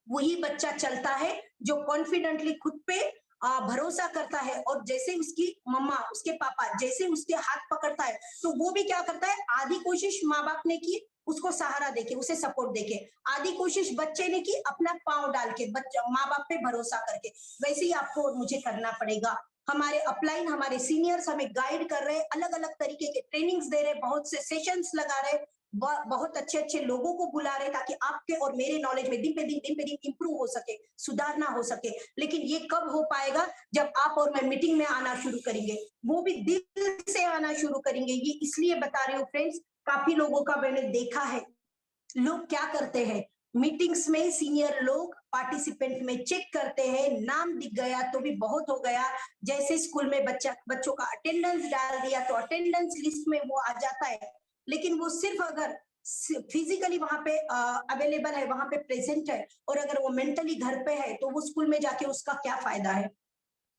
वही बच्चा चलता है जो कॉन्फिडेंटली खुद पे भरोसा करता है, और जैसे उसकी मम्मा, उसके पापा जैसे उसके हाथ पकड़ता है तो वो भी क्या करता है, आधी कोशिश माँ बाप ने की उसको सहारा देके, उसे सपोर्ट देके, आधी कोशिश बच्चे ने की अपना पाँव डाल के, बच्चा माँ बाप पे भरोसा करके। वैसे ही आपको और मुझे करना पड़ेगा। हमारे अपलाइन, हमारे सीनियर्स हमें गाइड कर रहे हैं, अलग अलग तरीके के ट्रेनिंग्स दे रहे हैं, बहुत से सेशंस लगा रहे हैं, बहुत अच्छे अच्छे लोगों को बुला रहे, ताकि आपके और मेरे नॉलेज में दिन पे दिन इंप्रूव हो सके, सुधारना हो सके। लेकिन ये कब हो पाएगा? जब आप और मैं मीटिंग में आना शुरू करेंगे, वो भी दिल से आना शुरू करेंगे। ये इसलिए बता रही हूँ फ्रेंड्स, काफी लोगों का मैंने देखा है, लोग क्या करते हैं, मीटिंग्स में सीनियर लोग पार्टिसिपेंट में चेक करते हैं, नाम दिख गया तो भी बहुत हो गया। जैसे स्कूल में बच्चों का अटेंडेंस डाल दिया तो अटेंडेंस लिस्ट में वो आ जाता है, लेकिन वो सिर्फ अगर फिजिकली वहां पे अवेलेबल है, वहां पे प्रेजेंट है, और अगर वो मेंटली घर पे है तो वो स्कूल में जाके उसका क्या फायदा है?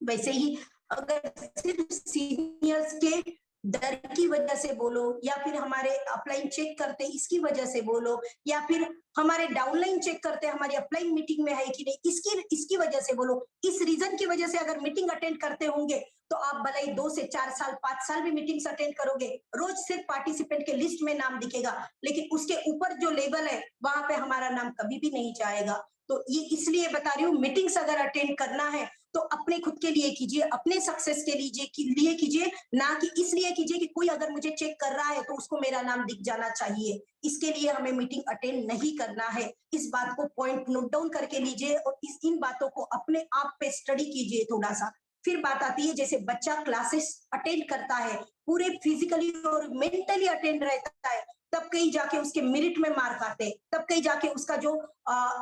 वैसे ही अगर सिर्फ सीनियर्स के डर की वजह से बोलो, या फिर हमारे अपलाइन चेक करते इसकी वजह से बोलो, या फिर हमारे डाउनलाइन चेक करते हमारी अपलाइन मीटिंग में है कि नहीं, इसकी इसकी वजह से बोलो, इस रीजन की वजह से अगर मीटिंग अटेंड करते होंगे तो आप भले ही 2 से 4 साल 5 साल भी मीटिंग्स अटेंड करोगे, रोज सिर्फ पार्टिसिपेंट के लिस्ट में नाम दिखेगा, लेकिन उसके ऊपर जो लेवल है वहां पे हमारा नाम कभी भी नहीं जाएगा। तो ये इसलिए बता रही हूँ, मीटिंग्स अगर अटेंड करना है तो अपने खुद के लिए कीजिए, अपने सक्सेस के लिए कीजिए, ना कि इसलिए कीजिए कि कोई अगर मुझे चेक कर रहा है तो उसको मेरा नाम दिख जाना चाहिए। इसके लिए हमें मीटिंग अटेंड नहीं करना है। इस बात को पॉइंट नोट डाउन करके लीजिए, और इन बातों को अपने आप पे स्टडी कीजिए थोड़ा सा। फिर बात आती है, जैसे बच्चा क्लासेस अटेंड करता है, पूरे फिजिकली और मेंटली अटेंड रहता है, तब कहीं जाके उसके मेरिट में मार्क आते हैं, तब कहीं जाके उसका जो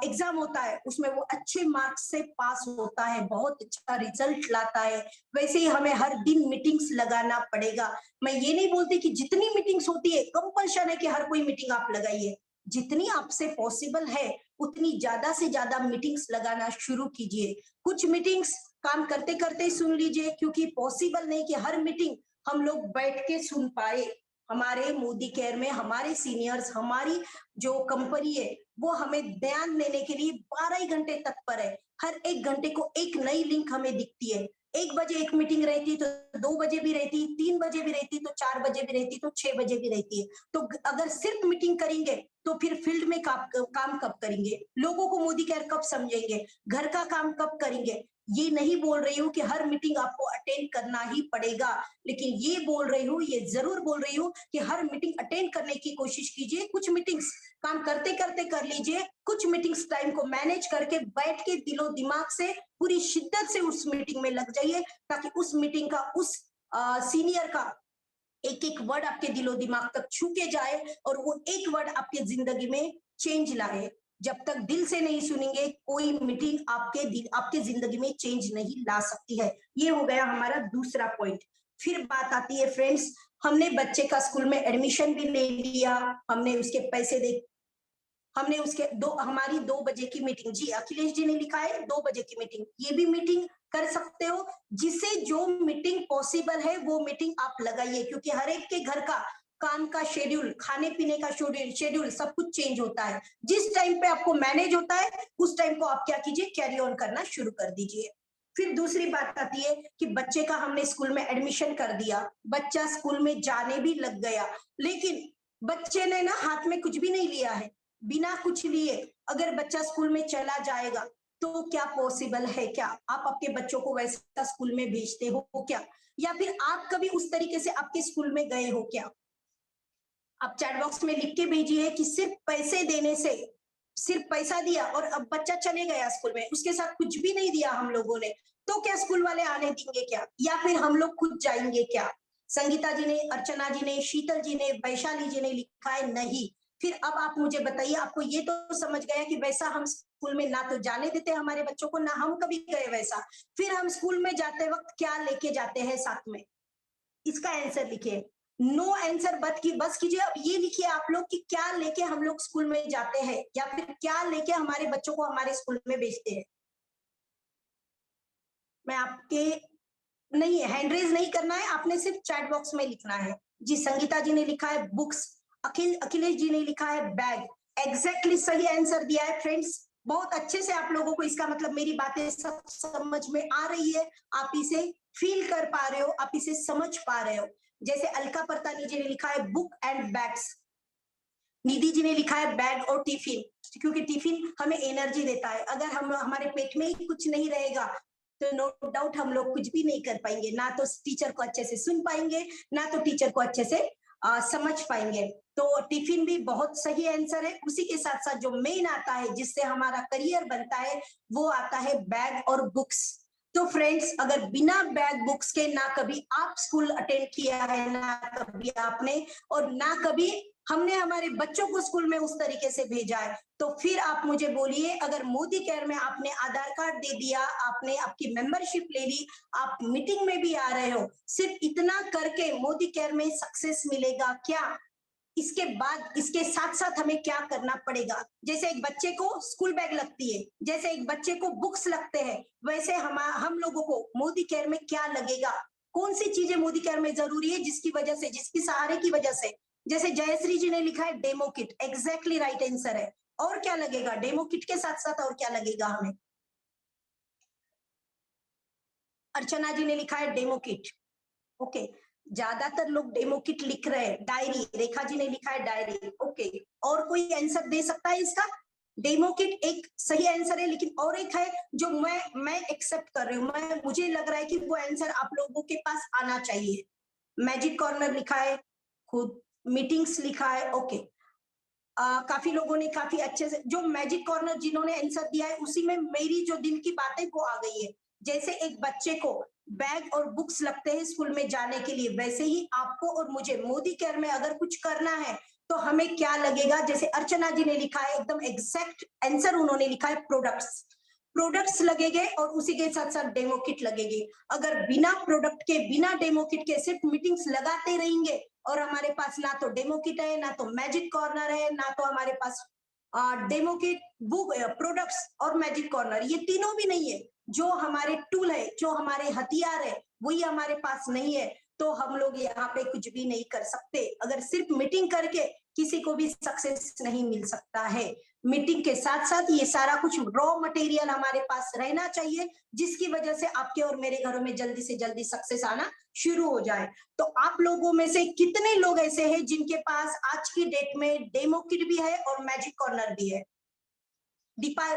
एग्जाम होता है उसमें वो अच्छे मार्क्स से पास होता है, बहुत अच्छा रिजल्ट लाता है। वैसे ही हमें हर दिन मीटिंग्स लगाना पड़ेगा। मैं ये नहीं बोलती कि जितनी मीटिंग्स होती है कंपल्शन है कि हर कोई मीटिंग आप लगाइए, जितनी आपसे पॉसिबल है उतनी ज्यादा से ज्यादा मीटिंग्स लगाना शुरू कीजिए। कुछ मीटिंग्स काम करते करते सुन लीजिए, क्योंकि पॉसिबल नहीं कि हर मीटिंग हम लोग बैठ के सुन पाए। हमारे मोदी केयर में हमारे सीनियर्स, हमारी जो कंपनी है, वो हमें ध्यान देने के लिए 12 ही घंटे तत्पर है। हर एक घंटे को एक नई लिंक हमें दिखती है। 1 बजे एक मीटिंग रहती तो 2 बजे भी रहती, 3 बजे भी रहती, तो 4 बजे भी रहती, तो 6 बजे भी रहती है। तो अगर सिर्फ मीटिंग करेंगे तो फिर फील्ड में काम कब करेंगे, लोगों को मोदी केयर कब समझेंगे, घर का काम कब करेंगे? ये नहीं बोल रही हूँ कि हर मीटिंग आपको अटेंड करना ही पड़ेगा, लेकिन ये बोल रही हूँ, ये जरूर बोल रही हूँ कि हर मीटिंग अटेंड करने की कोशिश कीजिए। कुछ मीटिंग्स काम करते करते कर लीजिए, कुछ मीटिंग्स टाइम को मैनेज करके बैठ के दिलो दिमाग से पूरी शिद्दत से उस मीटिंग में लग जाइए, ताकि उस मीटिंग का, उस सीनियर का एक एक वर्ड आपके दिलो दिमाग तक छू के जाए, और वो एक वर्ड आपके जिंदगी में चेंज लाए। जब तक दिल से नहीं सुनेंगे, कोई मीटिंग आपके जिंदगी में चेंज नहीं ला सकती है। ये हो गया हमारा दूसरा पॉइंट। फिर बात आती है फ्रेंड्स, हमने बच्चे का स्कूल में एडमिशन भी ले लिया, हमने उसके पैसे दे, हमने उसके हमारी 2 बजे की मीटिंग, जी अखिलेश जी ने लिखा है 2 बजे की मीटिंग, ये भी मीटिंग कर सकते हो। जिसे जो मीटिंग पॉसिबल है वो मीटिंग आप लगाइए, क्योंकि हर एक के घर का काम का शेड्यूल, खाने पीने का शेड्यूल सब कुछ चेंज होता है। जिस टाइम पे आपको मैनेज होता है उस टाइम को आप क्या कीजिए, कैरी ऑन करना शुरू कर दीजिए। फिर दूसरी बात आती है कि बच्चे का हमने स्कूल में एडमिशन कर दिया, बच्चा स्कूल में जाने भी लग गया, लेकिन बच्चे ने ना हाथ में कुछ भी नहीं लिया है, बिना कुछ लिए अगर बच्चा स्कूल में चला जाएगा तो क्या पॉसिबल है? क्या आप आपके बच्चों को वैसा स्कूल में भेजते हो क्या? या फिर आप कभी उस तरीके से आपके स्कूल में गए हो क्या? आप चैट बॉक्स में लिख के भेजिए कि सिर्फ पैसे देने से, सिर्फ पैसा दिया और अब बच्चा चले गया स्कूल में, उसके साथ कुछ भी नहीं दिया हम लोगों ने, तो क्या स्कूल वाले आने देंगे क्या, या फिर हम लोग खुद जाएंगे क्या? संगीता जी ने, अर्चना जी ने, शीतल जी ने, वैशाली जी ने लिखा है नहीं। फिर अब आप मुझे बताइए, आपको ये तो समझ गया कि वैसा हम स्कूल में ना तो जाने देते हमारे बच्चों को, ना हम कभी गए वैसा। फिर हम स्कूल में जाते वक्त क्या लेके जाते हैं साथ में? इसका आंसर लिखिए। नो आंसर बस कीजिए। अब ये लिखिए आप लोग कि क्या लेके हम लोग स्कूल में जाते हैं या फिर क्या लेके हमारे बच्चों को हमारे स्कूल में भेजते हैं। मैं आपके नहीं, हैंड रेज नहीं करना है, आपने सिर्फ चैट बॉक्स में लिखना है। जी संगीता जी ने लिखा है बुक्स, अखिलेश जी ने लिखा है बैग। एग्जैक्टली सही आंसर दिया है फ्रेंड्स। बहुत अच्छे से आप लोगों को इसका मतलब मेरी बातें सब समझ में आ रही है, आप इसे फील कर पा रहे हो, आप इसे समझ पा रहे हो। जैसे अलका परतानी जी ने लिखा है book and bags, Nidhi ji ने लिखा है बैग और टिफिन, क्योंकि टिफिन हमें एनर्जी देता है। अगर हम हमारे पेट में ही कुछ नहीं रहेगा तो नो डाउट हम लोग कुछ भी नहीं कर पाएंगे, ना तो टीचर को अच्छे से सुन पाएंगे, ना तो टीचर को अच्छे से समझ पाएंगे। तो टिफिन भी बहुत सही आंसर है। उसी के साथ साथ जो मेन आता है जिससे हमारा करियर बनता है वो आता है बैग और बुक्स। तो फ्रेंड्स, अगर बिना बैग बुक्स के ना कभी आप स्कूल अटेंड किया है, ना कभी आपने, और ना कभी हमने हमारे बच्चों को स्कूल में उस तरीके से भेजा है, तो फिर आप मुझे बोलिए, अगर मोदी केयर में आपने आधार कार्ड दे दिया, आपने आपकी मेंबरशिप ले ली, आप मीटिंग में भी आ रहे हो, सिर्फ इतना करके मोदी केयर में सक्सेस मिलेगा क्या? इसके बाद इसके साथ साथ हमें क्या करना पड़ेगा? जैसे एक बच्चे को स्कूल बैग लगती है, जैसे एक बच्चे को बुक्स लगते हैं, वैसे हम लोगों को मोदी केयर में क्या लगेगा? कौन सी चीजें मोदी केयर में जरूरी है जिसकी वजह से, जिसकी सहारे की वजह से? जैसे जयश्री जी ने लिखा है demo kit, exactly right answer है। और क्या लगेगा डेमो किट के साथ साथ? और क्या लगेगा हमें? अर्चना जी ने लिखा है डेमो किट। ओके, ज्यादातर लोग डेमो किट लिख रहे हैं। डायरी, रेखा जी ने लिखा है डायरी। ओके, और कोई आंसर दे सकता है इसका? डेमो किट एक सही आंसर है, लेकिन और एक है जो मैं एक्सेप्ट कर रही हूँ, मैं मुझे लग रहा है कि वो आंसर आप लोगों के पास आना चाहिए। मैजिक कॉर्नर लिखा है, खुद मीटिंग्स लिखा है। ओके, काफी लोगों ने काफी अच्छे से जो मैजिक कॉर्नर जिन्होंने आंसर दिया है, उसी में मेरी जो दिल की बातें वो आ गई है। जैसे एक बच्चे को बैग और बुक्स लगते हैं स्कूल में जाने के लिए, वैसे ही आपको और मुझे मोदी केयर में अगर कुछ करना है तो हमें क्या लगेगा? जैसे अर्चना जी ने लिखा है, एकदम एग्जैक्ट आंसर उन्होंने लिखा है प्रोडक्ट्स। प्रोडक्ट्स लगेंगे और उसी के साथ साथ डेमो किट लगेगी। अगर बिना प्रोडक्ट के, बिना डेमो किट के सिर्फ मीटिंग्स लगाते रहेंगे और हमारे पास ना तो डेमो किट है, ना तो मैजिक कॉर्नर है, ना तो हमारे पास डेमो किट, बुक, प्रोडक्ट्स और मैजिक कॉर्नर, ये तीनों भी नहीं है, जो हमारे टूल है, जो हमारे हथियार है, वही हमारे पास नहीं है, तो हम लोग यहाँ पे कुछ भी नहीं कर सकते। अगर सिर्फ मीटिंग करके किसी को भी सक्सेस नहीं मिल सकता है। मीटिंग के साथ साथ ये सारा कुछ रॉ मटेरियल हमारे पास रहना चाहिए, जिसकी वजह से आपके और मेरे घरों में जल्दी से जल्दी सक्सेस आना शुरू हो जाए। तो आप लोगों में से कितने लोग ऐसे हैं जिनके पास आज की डेट में डेमो किट भी है और मैजिक कॉर्नर भी है?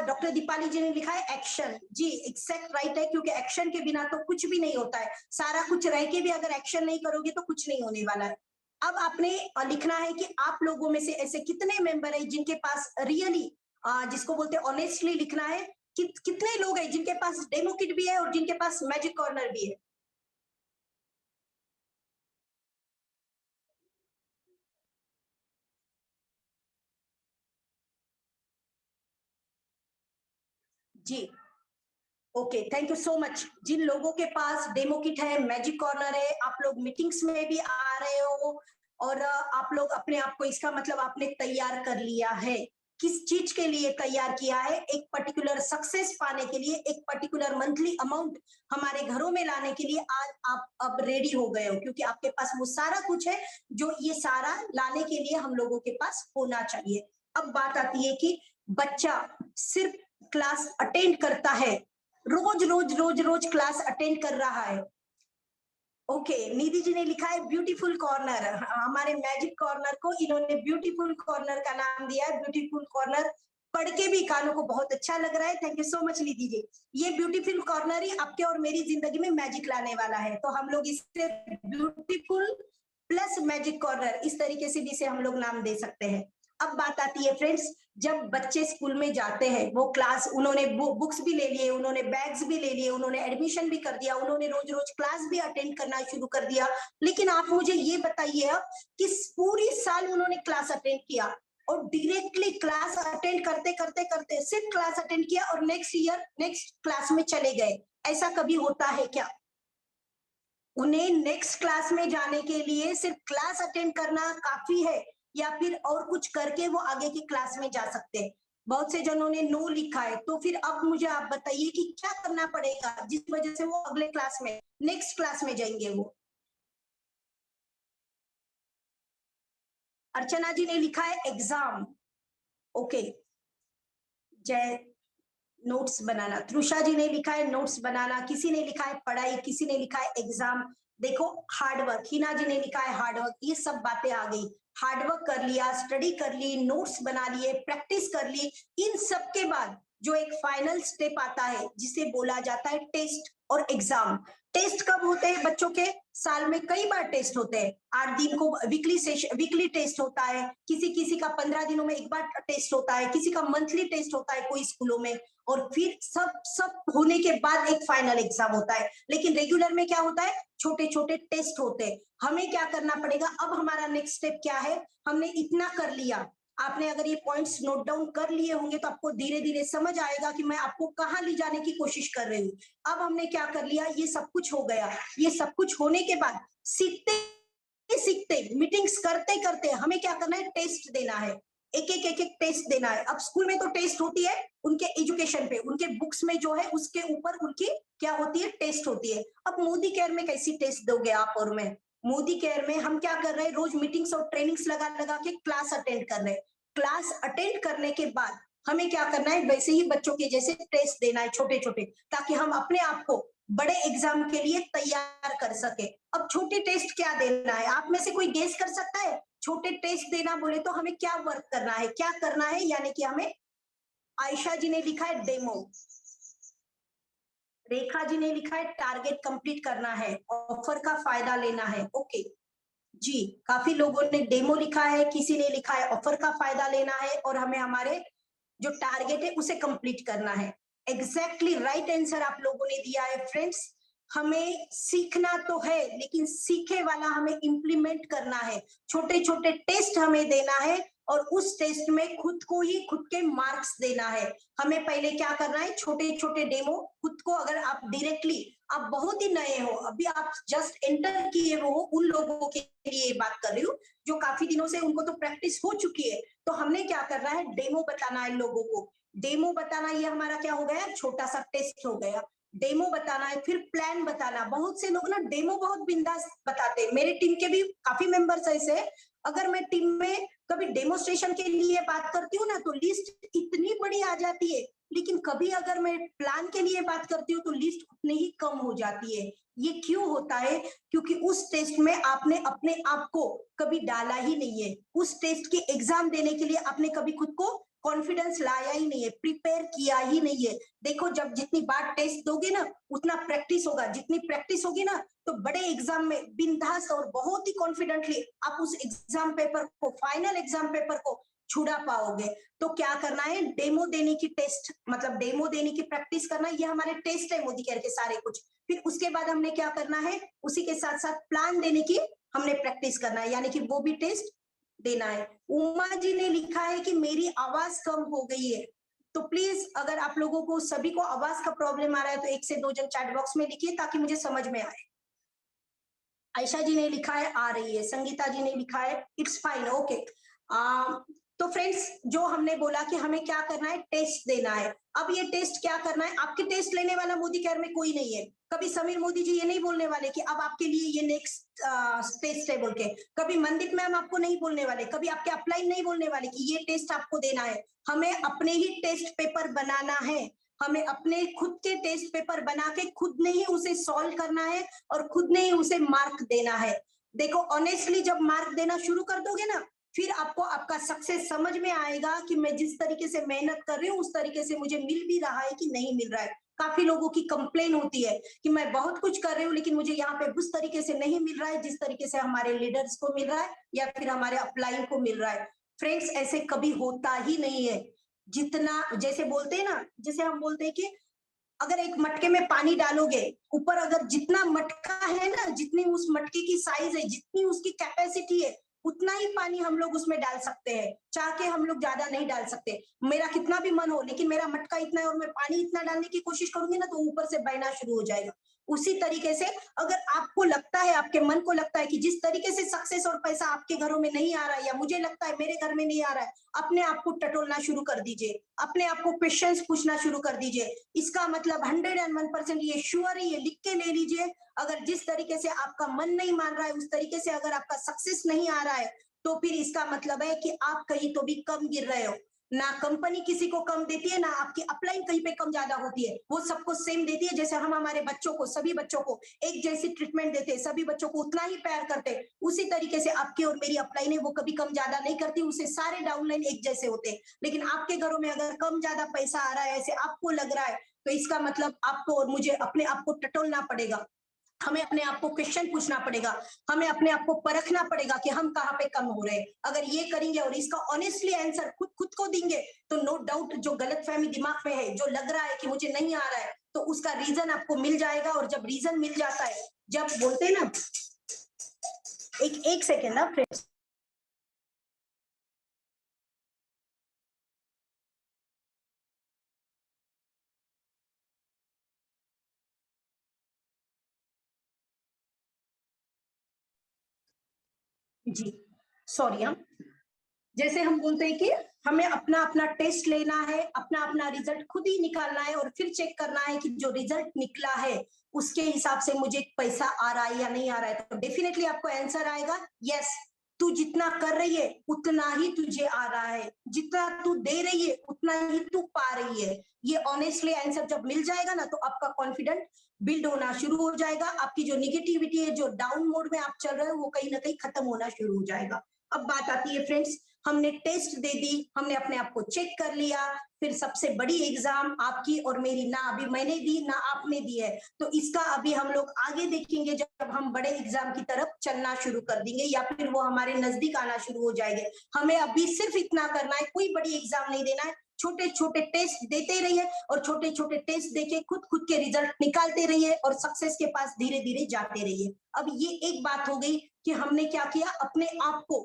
डॉक्टर दीपाली जी ने लिखा है एक्शन। जी एक्सैक्ट राइट है, क्योंकि एक्शन के बिना तो कुछ भी नहीं होता है। सारा कुछ रह के भी अगर एक्शन नहीं करोगे तो कुछ नहीं होने वाला है। अब आपने लिखना है कि आप लोगों में से ऐसे कितने मेंबर है जिनके पास रियली, जिसको बोलते हैं ऑनेस्टली लिखना है कि कितने लोग हैं जिनके पास डेमो किट भी है और जिनके पास मैजिक कॉर्नर भी है। जी okay, thank you so much. जिन लोगों के पास डेमो किट है, मैजिक कॉर्नर है, आप लोग मीटिंग्स में भी आ रहे हो और आप लोग अपने आप को, इसका मतलब आपने तैयार कर लिया है। किस चीज के लिए तैयार किया है? एक पर्टिकुलर सक्सेस पाने के लिए, एक पर्टिकुलर मंथली अमाउंट हमारे घरों में लाने के लिए आज आप अब रेडी हो गए हो, क्योंकि आपके पास वो सारा कुछ है जो ये सारा लाने के लिए हम लोगों के पास होना चाहिए। अब बात आती है कि बच्चा सिर्फ क्लास अटेंड करता है, रोज क्लास अटेंड कर रहा है। ओके, निधि जी ने लिखा है ब्यूटीफुल कॉर्नर। हमारे मैजिक कॉर्नर को इन्होंने ब्यूटीफुल कॉर्नर का नाम दिया है। ब्यूटीफुल कॉर्नर पढ़ के भी कानों को बहुत अच्छा लग रहा है। Thank you so much Nidhi ji. ये ब्यूटीफुल कॉर्नर ही आपके और मेरी जिंदगी में मैजिक लाने वाला है, तो हम लोग इसे ब्यूटीफुल प्लस मैजिक कॉर्नर, इस तरीके से भी इसे हम लोग नाम दे सकते हैं। अब बात आती है फ्रेंड्स, जब बच्चे स्कूल में जाते हैं, वो क्लास, उन्होंने बुक्स भी ले लिए, उन्होंने बैग्स भी ले लिए, उन्होंने एडमिशन भी कर दिया, उन्होंने रोज रोज क्लास भी अटेंड करना शुरू कर दिया। लेकिन आप मुझे ये बताइए अब कि पूरी साल उन्होंने क्लास अटेंड किया और डायरेक्टली क्लास अटेंड करते करते करते सिर्फ क्लास अटेंड किया और नेक्स्ट ईयर नेक्स्ट क्लास में चले गए, ऐसा कभी होता है क्या? उन्हें नेक्स्ट क्लास में जाने के लिए सिर्फ क्लास अटेंड करना काफी है या फिर और कुछ करके वो आगे की क्लास में जा सकते हैं। बहुत से जनों ने नो लिखा है, तो फिर अब मुझे आप बताइए कि क्या करना पड़ेगा जिस वजह से वो अगले क्लास में नेक्स्ट क्लास में जाएंगे। वो अर्चना जी ने लिखा है एग्जाम। ओके, जय नोट्स बनाना। तृषा जी ने लिखा है नोट्स बनाना। किसी ने लिखा है पढ़ाई, किसी ने लिखा है एग्जाम। देखो हार्डवर्क, हिना जी ने लिखा है हार्डवर्क। ये सब बातें आ गई। हार्डवर्क कर लिया, स्टडी कर ली, नोट्स बना लिए, प्रैक्टिस कर ली। इन सब के बाद जो एक फाइनल स्टेप आता है जिसे बोला जाता है टेस्ट और एग्जाम। टेस्ट कब होते हैं बच्चों के? साल में कई बार टेस्ट होते हैं। 8 दिन को वीकली टेस्ट होता है, किसी किसी का 15 दिनों में एक बार टेस्ट होता है, किसी का मंथली टेस्ट होता है कोई स्कूलों में। और फिर सब सब होने के बाद एक फाइनल एग्जाम होता है। लेकिन रेगुलर में क्या होता है? छोटे छोटे टेस्ट होते हैं। हमें क्या करना पड़ेगा? अब हमारा नेक्स्ट स्टेप क्या है? हमने इतना कर लिया। आपने अगर ये पॉइंट्स नोट डाउन कर लिए होंगे तो आपको धीरे धीरे समझ आएगा कि मैं आपको कहाँ ले जाने की कोशिश कर रही हूँ। अब हमने क्या कर लिया? ये सब कुछ हो गया। ये सब कुछ होने के बाद सीखते सीखते, मीटिंग्स करते करते हमें क्या करना है? टेस्ट देना है। एक एक टेस्ट देना है। अब स्कूल में तो टेस्ट होती है उनके एजुकेशन पे, उनके बुक्स में जो है उसके ऊपर उनकी क्या होती है? टेस्ट होती है। अब मोदी केयर में कैसी टेस्ट दोगे आप और मैं? मोदी केयर में हम क्या कर रहे हैं? रोज मीटिंग्स और ट्रेनिंग्स लगा लगा के क्लास अटेंड कर रहे हैं। क्लास अटेंड करने के बाद हमें क्या करना है? वैसे ही बच्चों के जैसे टेस्ट देना है छोटे छोटे, ताकि हम अपने आप को बड़े एग्जाम के लिए तैयार कर सके। अब छोटे टेस्ट क्या देना है? आप में से कोई गेस कर सकता है? छोटे टेस्ट देना बोले तो हमें क्या वर्क करना है, क्या करना है? यानी कि हमें, आयशा जी ने लिखा है डेमो, रेखा जी ने लिखा है टारगेट कंप्लीट करना है, ऑफर का फायदा लेना है। ओके जी, काफी लोगों ने डेमो लिखा है, किसी ने लिखा है ऑफर का फायदा लेना है, और हमें हमारे जो टारगेट है उसे कंप्लीट करना है। एग्जैक्टली राइट आंसर आप लोगों ने दिया है फ्रेंड्स। हमें सीखना तो है लेकिन सीखे वाला हमें इंप्लीमेंट करना है। छोटे छोटे टेस्ट हमें देना है और उस टेस्ट में खुद को ही खुद के मार्क्स देना है। हमें पहले क्या करना है? छोटे छोटे डेमो खुद को, अगर आप डायरेक्टली, आप बहुत ही नए हो, अभी आप जस्ट एंटर किए हो, उन लोगों के लिए ये बात कर रही हूँ जो काफी दिनों से उनको तो प्रैक्टिस हो चुकी है। तो हमने क्या करना है? डेमो बताना है लोगों को। डेमो बताना, ये हमारा क्या हो गया? छोटा सा टेस्ट हो गया। डेमो बताना है, फिर प्लान बताना। बहुत से लोग ना डेमो बहुत बिंदास बताते हैं। मेरे टीम के भी काफी मेंबर्स ऐसे हैं। अगर मैं टीम में कभी डेमोस्ट्रेशन के लिए बात करती हूँ ना तो लिस्ट इतनी बड़ी आ जाती है, लेकिन कभी अगर मैं प्लान के लिए बात करती हूँ तो लिस्ट उतनी ही कम हो जाती है। ये क्यों होता है? क्योंकि उस टेस्ट में आपने अपने आप को कभी डाला ही नहीं है। उस टेस्ट की एग्जाम देने के लिए आपने कभी खुद को कॉन्फिडेंस लाया ही नहीं है, प्रिपेयर किया ही नहीं है। देखो, जब जितनी बार टेस्ट दोगे ना उतना प्रैक्टिस होगा, जितनी प्रैक्टिस होगी ना तो बड़े एग्जाम में बिंदास और बहुत ही कॉन्फिडेंटली आप उस एग्जाम पेपर को, फाइनल एग्जाम पेपर को छुड़ा पाओगे। तो क्या करना है? डेमो देने की टेस्ट, मतलब डेमो देने की प्रैक्टिस करना, ये हमारे टेस्ट है मोदी केयर के सारे कुछ। फिर उसके बाद हमने क्या करना है? उसी के साथ साथ प्लान देने की हमने प्रैक्टिस करना है, यानी कि वो भी टेस्ट देना है। उमा जी ने लिखा है कि मेरी आवाज कम हो गई है। तो प्लीज, अगर आप लोगों को सभी को आवाज का प्रॉब्लम आ रहा है तो 1 से 2 जन चैट बॉक्स में लिखिए ताकि मुझे समझ में आए। आयशा जी ने लिखा है आ रही है, संगीता जी ने लिखा है इट्स फाइन, ओके। तो फ्रेंड्स, जो हमने बोला कि हमें क्या करना है? टेस्ट देना है। अब ये टेस्ट क्या करना है? आपके टेस्ट लेने वाला मोदी केयर में कोई नहीं है। कभी समीर मोदी जी ये नहीं बोलने वाले कि अब आपके लिए ये नेक्स्ट टेस्ट है बोल के। कभी मनदीप मैम आपको नहीं बोलने वाले, कभी आपके अपलाइन नहीं बोलने वाले कि ये टेस्ट आपको देना है। हमें अपने ही टेस्ट पेपर बनाना है। हमें अपने खुद के टेस्ट पेपर बना के खुद ने ही उसे सॉल्व करना है और खुद ने ही उसे मार्क देना है। देखो, ऑनेस्टली जब मार्क देना शुरू कर दोगे ना, फिर आपको आपका सक्सेस समझ में आएगा कि मैं जिस तरीके से मेहनत कर रही हूँ उस तरीके से मुझे मिल भी रहा है कि नहीं मिल रहा है। काफी लोगों की कंप्लेन होती है कि मैं बहुत कुछ कर रही हूँ लेकिन मुझे यहाँ पे उस तरीके से नहीं मिल रहा है जिस तरीके से हमारे लीडर्स को मिल रहा है या फिर हमारे अपलाइन को मिल रहा है। फ्रेंड्स, ऐसे कभी होता ही नहीं है। जितना, जैसे बोलते हैं ना, जैसे हम बोलते हैं कि अगर एक मटके में पानी डालोगे, ऊपर अगर जितना मटका है ना, जितनी उस मटके की साइज है, जितनी उसकी कैपेसिटी है, उतना ही पानी हम लोग उसमें डाल सकते हैं। चाह के हम लोग ज्यादा नहीं डाल सकते। मेरा कितना भी मन हो लेकिन मेरा मटका इतना है और मैं पानी इतना डालने की कोशिश करूंगी ना तो ऊपर से बहना शुरू हो जाएगा। उसी तरीके से अगर आपको लगता है, आपके मन को लगता है कि जिस तरीके से सक्सेस और पैसा आपके घरों में नहीं आ रहा है, या मुझे लगता है मेरे घर में नहीं आ रहा है, अपने आप को टटोलना शुरू कर दीजिए, अपने आप को क्वेश्चंस पूछना शुरू कर दीजिए। इसका मतलब 101% ये श्योर है, ये लिख के ले लीजिए। अगर जिस तरीके से आपका मन नहीं मान रहा है, उस तरीके से अगर आपका सक्सेस नहीं आ रहा है, तो फिर इसका मतलब है कि आप कहीं तो भी कम गिर रहे हो। ना कंपनी किसी को कम देती है, ना आपकी अपलाइन कहीं पे कम ज्यादा होती है, वो सबको सेम देती है। जैसे हम हमारे बच्चों को, सभी बच्चों को एक जैसी ट्रीटमेंट देते हैं, सभी बच्चों को उतना ही प्यार करते हैं, उसी तरीके से आपकी और मेरी अपलाइन है वो कभी कम ज्यादा नहीं करती, उससे सारे डाउनलाइन एक जैसे होते हैं। लेकिन आपके घरों में अगर कम ज्यादा पैसा आ रहा है, ऐसे आपको लग रहा है, तो इसका मतलब आपको और मुझे अपने आप को टटोलना पड़ेगा, हमें अपने आप को क्वेश्चन पूछना पड़ेगा, हमें अपने आप को परखना पड़ेगा कि हम कहाँ पे कम हो रहे हैं। अगर ये करेंगे और इसका ऑनेस्टली आंसर खुद खुद को देंगे, तो नो डाउट जो गलतफहमी दिमाग में है, जो लग रहा है कि मुझे नहीं आ रहा है, तो उसका रीजन आपको मिल जाएगा। और जब रीजन मिल जाता है, जब बोलते हैं ना, एक सेकेंड ना फ्रेंड्स, जी सॉरी। हम जैसे हम बोलते हैं कि हमें अपना अपना टेस्ट लेना है, अपना अपना रिजल्ट खुद ही निकालना है, और फिर चेक करना है कि जो रिजल्ट निकला है उसके हिसाब से मुझे पैसा आ रहा है या नहीं आ रहा है। तो डेफिनेटली आपको आंसर आएगा यस, तू जितना कर रही है उतना ही तुझे आ रहा है, जितना तू दे रही है उतना ही तू पा रही है। ये ऑनेस्टली आंसर जब मिल जाएगा ना, तो आपका कॉन्फिडेंट बिल्ड होना शुरू हो जाएगा, आपकी जो निगेटिविटी है, जो डाउन मोड में आप चल रहे हो, वो कहीं ना कहीं खत्म होना शुरू हो जाएगा। अब बात आती है फ्रेंड्स, हमने टेस्ट दे दी, हमने अपने आप को चेक कर लिया, फिर सबसे बड़ी एग्जाम आपकी और मेरी, ना अभी मैंने दी ना आपने दी है, तो इसका अभी हम लोग आगे देखेंगे जब हम बड़े एग्जाम की तरफ चलना शुरू कर देंगे, या फिर वो हमारे नजदीक आना शुरू हो जाएंगे। हमें अभी सिर्फ इतना करना है, कोई बड़ी एग्जाम नहीं देना है, छोटे छोटे टेस्ट देते रहिए, और छोटे छोटे टेस्ट देके खुद खुद के रिजल्ट निकालते रहिए, और सक्सेस के पास धीरे धीरे जाते रहिए। अब ये एक बात हो गई कि हमने क्या किया, अपने आप को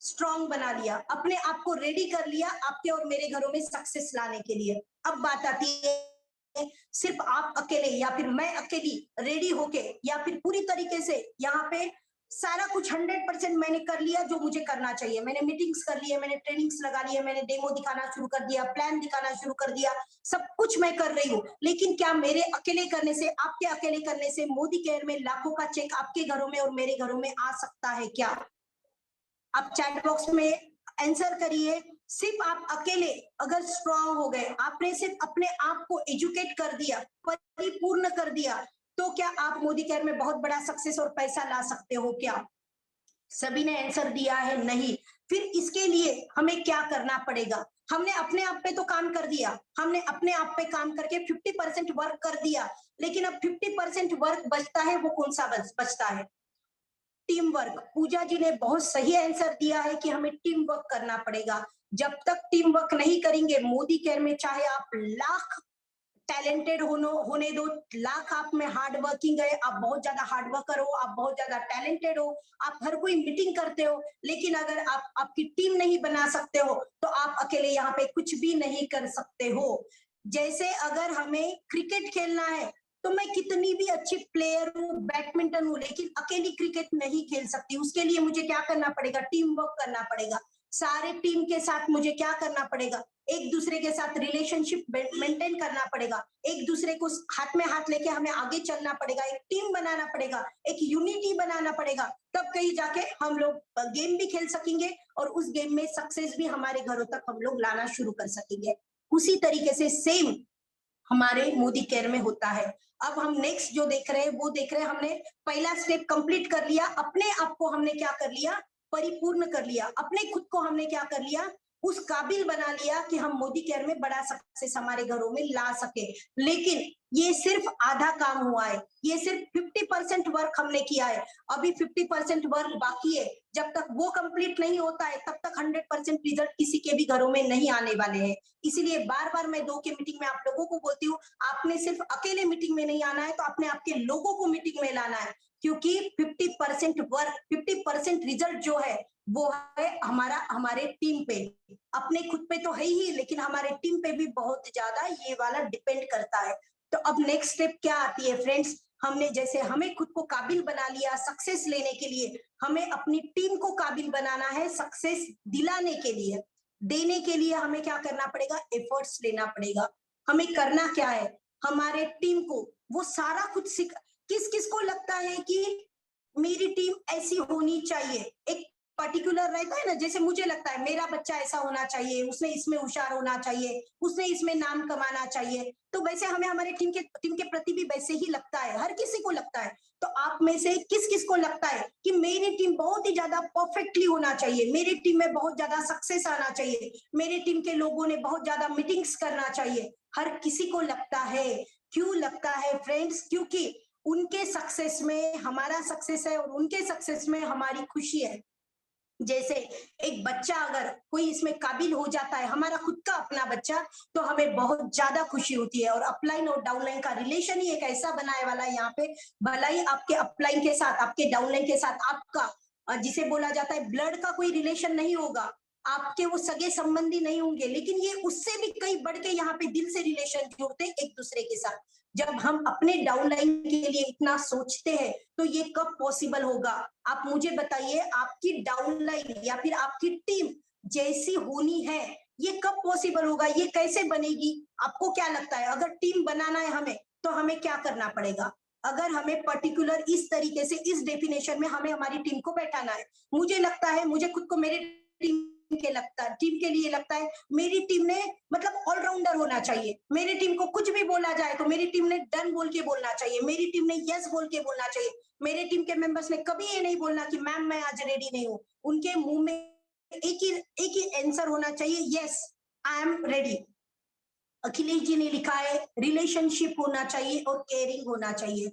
स्ट्रांग बना लिया, अपने आप को रेडी कर लिया आपके और मेरे घरों में सक्सेस लाने के लिए। अब बात आती है, सिर्फ आप अकेले या फिर मैं अकेली रेडी होके, या फिर पूरी तरीके से यहाँ पे सारा कुछ 100% मैंने कर लिया जो मुझे करना चाहिए, मैंने मीटिंग्स कर ली है, मैंने ट्रेनिंग्स लगा ली है, मैंने डेमो दिखाना शुरू कर दिया, प्लान दिखाना शुरू कर दिया, सब कुछ मैं कर रही हूँ। लेकिन क्या मेरे अकेले करने से, आपके अकेले करने से मोदी केयर में लाखों का चेक आपके घरों में और मेरे घरों में आ सकता है क्या? आप चैट बॉक्स में आंसर करिए। सिर्फ आप अकेले अगर स्ट्रांग हो गए, आपने सिर्फ अपने आप को एजुकेट कर दिया, परिपूर्ण कर दिया, तो क्या आप मोदी केयर में बहुत बड़ा सक्सेस और पैसा ला सकते हो क्या? सभी ने आंसर दिया है नहीं। फिर इसके लिए हमें क्या करना पड़ेगा? हमने अपने आप पे तो काम कर दिया, हमने अपने आप पे काम करके 50% वर्क कर दिया, लेकिन अब 50% वर्क बचता है, वो कौन सा बचता है? Team work. पूजा जी ने बहुत सही आंसर दिया है कि हमें टीम वर्क करना पड़ेगा। जब तक टीम वर्क नहीं करेंगे, मोदी केयर में चाहे आप लाख टैलेंटेड होने दो, लाख आप में हार्ड वर्किंग है, आप बहुत ज्यादा हार्ड वर्कर हो, आप बहुत ज्यादा टैलेंटेड हो, आप हर कोई मीटिंग करते हो, लेकिन अगर आप आपकी टीम नहीं बना सकते हो, तो आप अकेले यहाँ पे कुछ भी नहीं कर सकते हो। जैसे अगर हमें क्रिकेट खेलना है, तो मैं कितनी भी अच्छी प्लेयर हूँ, बैडमिंटन हूँ, लेकिन अकेली क्रिकेट नहीं खेल सकती। उसके लिए मुझे क्या करना पड़ेगा? टीम वर्क करना पड़ेगा। सारे टीम के साथ मुझे क्या करना पड़ेगा? एक दूसरे के साथ रिलेशनशिप मेंटेन करना पड़ेगा, एक दूसरे को हाथ में हाथ लेके हमें आगे चलना पड़ेगा, एक टीम बनाना पड़ेगा, एक यूनिटी बनाना पड़ेगा, तब कहीं जाके हम लोग गेम भी खेल सकेंगे, और उस गेम में सक्सेस भी हमारे घरों तक हम लोग लाना शुरू कर सकेंगे। उसी तरीके से सेम हमारे मोदी केयर में होता है। अब हम नेक्स्ट जो देख रहे हैं, वो देख रहे हैं, हमने पहला स्टेप कंप्लीट कर लिया, अपने आप को हमने क्या कर लिया? परिपूर्ण कर लिया, अपने खुद को हमने क्या कर लिया? उस काबिल बना लिया कि हम मोदी केयर में बड़ा सक्सेस हमारे घरों में ला सके। लेकिन ये सिर्फ आधा काम हुआ है, ये सिर्फ 50% वर्क हमने किया है, अभी 50% वर्क बाकी है। जब तक वो कंप्लीट नहीं होता है, तब तक 100% रिजल्ट किसी के भी घरों में नहीं आने वाले हैं। इसीलिए बार बार मैं 2 के मीटिंग में आप लोगों को बोलती हूँ, आपने सिर्फ अकेले मीटिंग में नहीं आना है, तो अपने आपके लोगों को मीटिंग में लाना है, क्योंकि 50% वर्क, 50% रिजल्ट जो है वो है हमारा, हमारे टीम पे। अपने खुद पे तो है ही, लेकिन हमारे टीम पे भी बहुत ज्यादा ये वाला डिपेंड करता है। तो अब नेक्स्ट स्टेप क्या आती है फ्रेंड्स? हमने जैसे हमें खुद को काबिल बना लिया सक्सेस लेने के लिए, हमें अपनी टीम को काबिल बनाना है सक्सेस दिलाने के लिए। देने के लिए हमें क्या करना पड़ेगा? एफर्ट्स लेना पड़ेगा। हमें करना क्या है? हमारे टीम को वो सारा कुछ किस किस को लगता है कि मेरी टीम ऐसी होनी चाहिए, एक पर्टिकुलर रहता है ना, जैसे मुझे लगता है मेरा बच्चा ऐसा होना चाहिए, उसने इसमें होशियार होना चाहिए, उसने इसमें नाम कमाना चाहिए, तो वैसे हमें हमारे टीम के प्रति भी वैसे ही लगता है, हर किसी को लगता है। तो आप में से किस किस को लगता है कि मेरी टीम बहुत ही ज्यादा परफेक्टली होना चाहिए, मेरी टीम में बहुत ज्यादा सक्सेस आना चाहिए, मेरी टीम के लोगों ने बहुत ज्यादा मीटिंग्स करना चाहिए? हर किसी को लगता है। क्यों लगता है फ्रेंड्स? क्योंकि उनके सक्सेस में हमारा सक्सेस है और उनके सक्सेस में हमारी खुशी है। जैसे एक बच्चा अगर कोई इसमें काबिल हो जाता है, हमारा खुद का अपना बच्चा, तो हमें बहुत ज्यादा खुशी होती है। और अपलाइन और डाउनलाइन का रिलेशन ही एक ऐसा बनाए वाला है यहाँ पे, भला ही आपके अपलाइन के साथ, आपके डाउनलाइन के साथ आपका जिसे बोला जाता है ब्लड का कोई रिलेशन नहीं होगा, आपके वो सगे संबंधी नहीं होंगे, लेकिन ये उससे भी कई बढ़ के यहाँ पे दिल से रिलेशन जोड़ते हैं एक दूसरे के साथ। जब हम अपने डाउनलाइन के लिए इतना सोचते हैं, तो ये कब पॉसिबल होगा? आप मुझे बताइए, आपकी डाउनलाइन या फिर आपकी टीम जैसी होनी है, ये कब पॉसिबल होगा? ये कैसे बनेगी? आपको क्या लगता है? अगर टीम बनाना है हमें, तो हमें क्या करना पड़ेगा? अगर हमें पर्टिकुलर इस तरीके से इस डेफिनेशन में हमें हमारी टीम को बैठाना है, मुझे लगता है, मुझे खुद को मेरे टीम के लिए लगता है, मेरी टीम ने मतलब ऑलराउंडर होना चाहिए। मेरी टीम को कुछ भी बोला जाए तो मेरी टीम ने डन बोल के बोलना चाहिए, मेरी टीम ने यस बोल के बोलना चाहिए। मेरे टीम के मेंबर्स ने कभी ये नहीं बोलना कि मैम मैं आज रेडी नहीं हूँ। उनके मुंह में एक ही आंसर होना चाहिए, yes I am ready. Akhilesh ji ने लिखा है रिलेशनशिप होना चाहिए और केयरिंग होना चाहिए।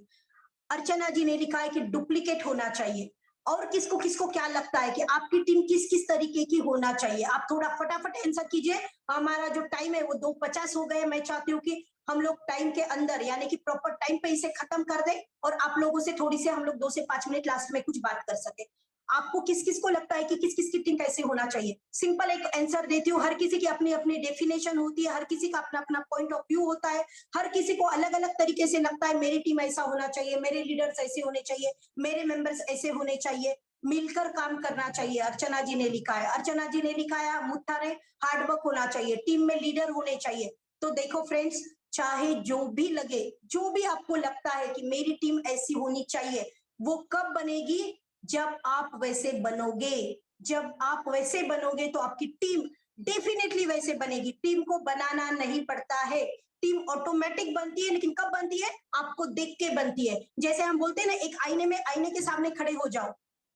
अर्चना जी ने लिखा है कि डुप्लीकेट होना चाहिए। और किसको किसको क्या लगता है कि आपकी टीम किस किस तरीके की होना चाहिए? आप थोड़ा फटाफट आंसर कीजिए। हमारा जो टाइम है वो 2:50 हो गए। मैं चाहती हूँ कि हम लोग टाइम के अंदर यानी कि प्रॉपर टाइम पे इसे खत्म कर दें और आप लोगों से थोड़ी सी हम लोग 2 से 5 मिनट लास्ट में कुछ बात कर सके। आपको किस किस को लगता है कि किस किस की टीम कैसे होना चाहिए? सिंपल एक आंसर देती हूँ। हर किसी की अपनी अपनी डेफिनेशन होती है, हर किसी का अपना अपना पॉइंट ऑफ व्यू होता है, हर किसी को अलग अलग तरीके से लगता है मेरी टीम ऐसा होना चाहिए, मेरे लीडर्स ऐसे होने चाहिए, मेरे मेंबर्स ऐसे होने चाहिए, मिलकर काम करना चाहिए। अर्चना जी ने लिखा है, अर्चना जी ने लिखा है मुत्थारे हार्डवर्क होना चाहिए, टीम में लीडर होने चाहिए। तो देखो फ्रेंड्स, चाहे जो भी लगे, जो भी आपको लगता है कि मेरी टीम ऐसी होनी चाहिए, वो कब बनेगी? जब आप वैसे बनोगे। जब आप वैसे बनोगे तो आपकी टीम डेफिनेटली वैसे बनेगी। टीम को बनाना नहीं पड़ता है, टीम ऑटोमेटिक बनती है। लेकिन कब बनती है? आपको देख के बनती है। जैसे हम बोलते हैं ना, एक आईने के सामने खड़े हो जाओ,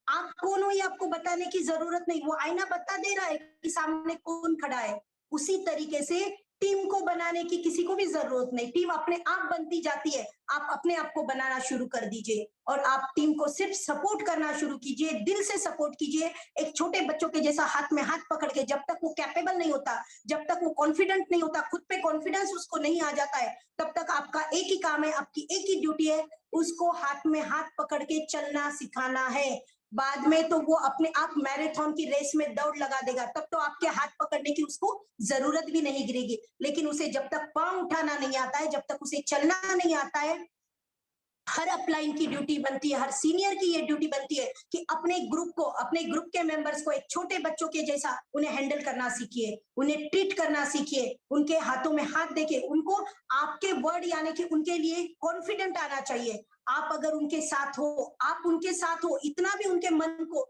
आप कौन हो ये आपको बताने की जरूरत नहीं, वो आईना बता दे रहा है कि सामने कौन खड़ा है। उसी तरीके से टीम को बनाने की किसी को भी जरूरत नहीं, टीम अपने आप बनती जाती है। आप अपने आप को बनाना शुरू कर दीजिए और आप टीम को सिर्फ सपोर्ट करना शुरू कीजिए, दिल से सपोर्ट कीजिए। एक छोटे बच्चों के जैसा हाथ में हाथ पकड़ के, जब तक वो कैपेबल नहीं होता, जब तक वो कॉन्फिडेंट नहीं होता, खुद पे कॉन्फिडेंस उसको नहीं आ जाता है, तब तक आपका एक ही काम है, आपकी एक ही ड्यूटी है, उसको हाथ में हाथ पकड़ के चलना सिखाना है। बाद में तो वो अपने आप मैराथन की रेस में दौड़ लगा देगा, तब तो आपके हाथ पकड़ने की उसको जरूरत भी नहीं गिरेगी। लेकिन उसे जब तक पांव उठाना नहीं आता है, जब तक उसे चलना नहीं आता है, हर अपलाइन की ड्यूटी बनती है, हर सीनियर की ये ड्यूटी बनती है कि अपने ग्रुप को, अपने ग्रुप के मेंबर्स को एक छोटे बच्चों के जैसा उन्हें हैंडल करना सीखिए, उन्हें ट्रीट करना सीखिए, उनके हाथों में हाथ देके उनको आपके वर्ड यानी कि उनके लिए कॉन्फिडेंट आना चाहिए। आप अगर उनके साथ हो, आप उनके साथ हो, इतना भी उनके मन को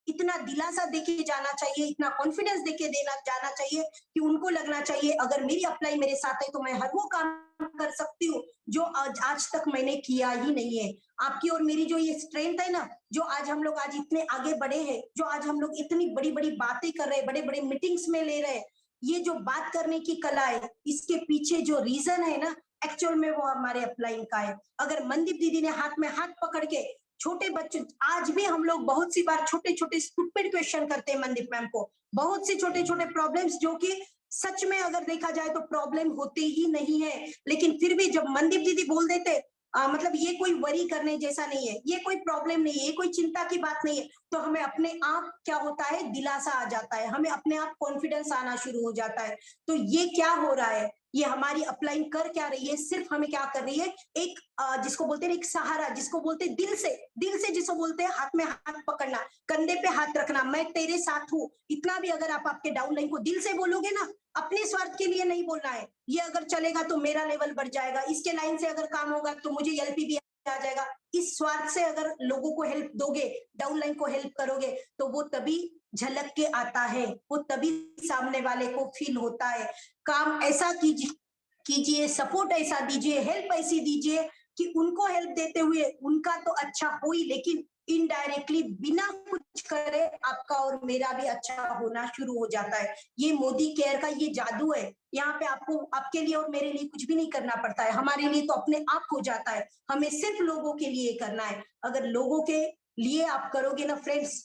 इतना दिलासा देके जाना चाहिए, इतना कॉन्फिडेंस देके देना जाना चाहिए कि उनको लगना चाहिए अगर मेरी अप्लाई मेरे साथ है तो मैं हर वो काम कर सकती हूँ जो आज तक मैंने किया ही नहीं है। आपकी और मेरी जो ये स्ट्रेंथ है ना, जो आज हम लोग आज इतने आगे बढ़े हैं, जो आज हम लोग इतनी बड़ी बड़ी बातें कर रहे हैं, बड़े बड़े मीटिंग्स में ले रहे हैं, ये जो बात करने की कला है, इसके पीछे जो रीजन है ना, एक्चुअल में वो हमारे अपलाइन का है। अगर मनदीप दीदी ने हाथ में हाथ पकड़ के छोटे बच्चे, आज भी हम लोग बहुत सी बार छोटे छोटे स्टूपिड क्वेश्चन करते हैं मनदीप मैम को, बहुत से छोटे छोटे प्रॉब्लम्स जो कि सच में अगर देखा जाए तो प्रॉब्लम होते ही नहीं है, लेकिन फिर भी जब मनदीप दीदी बोल देते मतलब ये कोई वरी करने जैसा नहीं है, ये कोई प्रॉब्लम नहीं है, ये कोई चिंता की बात नहीं है, तो हमें अपने आप क्या होता है, दिलासा आ जाता है, हमें अपने आप कॉन्फिडेंस आना शुरू हो जाता है। तो ये क्या हो रहा है, ये हमारी अपलाइन कर क्या रही है, सिर्फ हमें क्या कर रही है, एक जिसको बोलते हैं एक सहारा, जिसको बोलते हैं दिल से जिसको बोलते हैं हाथ में हाथ पकड़ना, कंधे पे हाथ रखना, मैं तेरे साथ हूँ। इतना भी अगर आप आपके डाउनलाइन को दिल से बोलोगे ना, अपने स्वार्थ के लिए नहीं बोलना है, ये अगर चलेगा तो मेरा लेवल बढ़ जाएगा, इसके लाइन से अगर काम होगा तो मुझे एलपीबी आ जाएगा। इस स्वार्थ से अगर लोगों को हेल्प दोगे, डाउनलाइन को हेल्प करोगे, तो वो तभी झलक के आता है, वो तभी सामने वाले को फील होता है। काम ऐसा कीजिए, सपोर्ट ऐसा दीजिए, हेल्प ऐसी दीजिए कि उनको हेल्प देते हुए उनका तो अच्छा हो ही, लेकिन इनडायरेक्टली बिना कुछ करे आपका और मेरा भी अच्छा होना शुरू हो जाता है। ये मोदी केयर का ये जादू है। यहाँ पे आपको, आपके लिए और मेरे लिए कुछ भी नहीं करना पड़ता है, हमारे लिए तो अपने आप हो जाता है। हमें सिर्फ लोगों के लिए करना है। अगर लोगों के लिए आप करोगे ना फ्रेंड्स,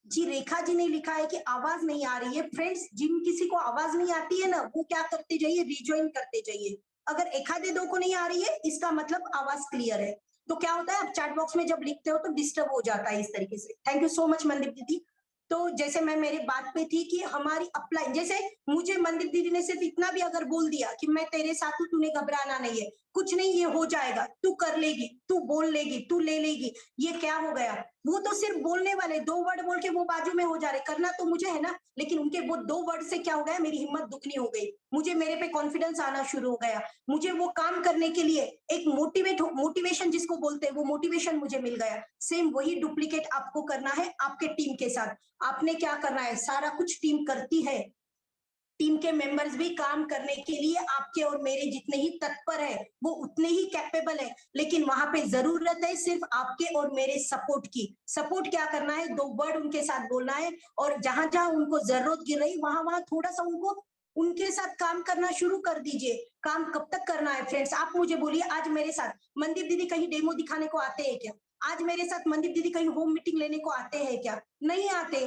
जी रेखा जी ने लिखा है कि आवाज नहीं आ रही है। फ्रेंड्स, जिन किसी को आवाज नहीं आती है ना, वो क्या करते जाइए, रिज्वाइन करते जाइए। अगर एक आधे दो को नहीं आ रही है, इसका मतलब आवाज क्लियर है। तो क्या होता है, आप चैट बॉक्स में जब लिखते हो तो डिस्टर्ब हो जाता है इस तरीके से। Thank you so much Mandeep दीदी। तो जैसे मैं मेरी बात पे थी कि हमारी अपलाइन, जैसे मुझे मनदीप दीदी ने सिर्फ इतना भी अगर बोल दिया कि मैं तेरे साथ हूँ, तूने घबराना नहीं है, कुछ नहीं, ये हो जाएगा, तू कर लेगी, तू बोल लेगी, तू ले लेगी, ये क्या हो गया। वो तो सिर्फ बोलने वाले, दो वर्ड बोल के वो बाजू में हो जा रहे, करना तो मुझे है ना, लेकिन उनके वो दो वर्ड से क्या हो गया, मेरी हिम्मत दुगनी हो गई, मुझे मेरे पे कॉन्फिडेंस आना शुरू हो गया, मुझे वो काम करने के लिए एक मोटिवेशन जिसको बोलते हैं, वो मोटिवेशन मुझे मिल गया। सेम वही डुप्लीकेट आपको करना है आपके टीम के साथ। आपने क्या करना है, सारा कुछ टीम करती है, टीम के मेंबर्स भी काम करने के लिए आपके और मेरे जितने ही तत्पर है, वो उतने ही कैपेबल है, लेकिन वहां पे जरूरत है सिर्फ आपके और मेरे सपोर्ट की। सपोर्ट क्या करना है, दो वर्ड उनके साथ बोलना है, और जहां जहां उनको जरूरत गिर रही, वहां वहां थोड़ा सा उनको उनके साथ काम करना शुरू कर दीजिए। काम कब तक करना है फ्रेंड्स, आप मुझे बोलिए। आज मेरे साथ मनदीप दीदी कहीं डेमो दिखाने को आते हैं क्या? आज मेरे साथ मनदीप दीदी कहीं होम मीटिंग लेने को आते हैं क्या? नहीं आते।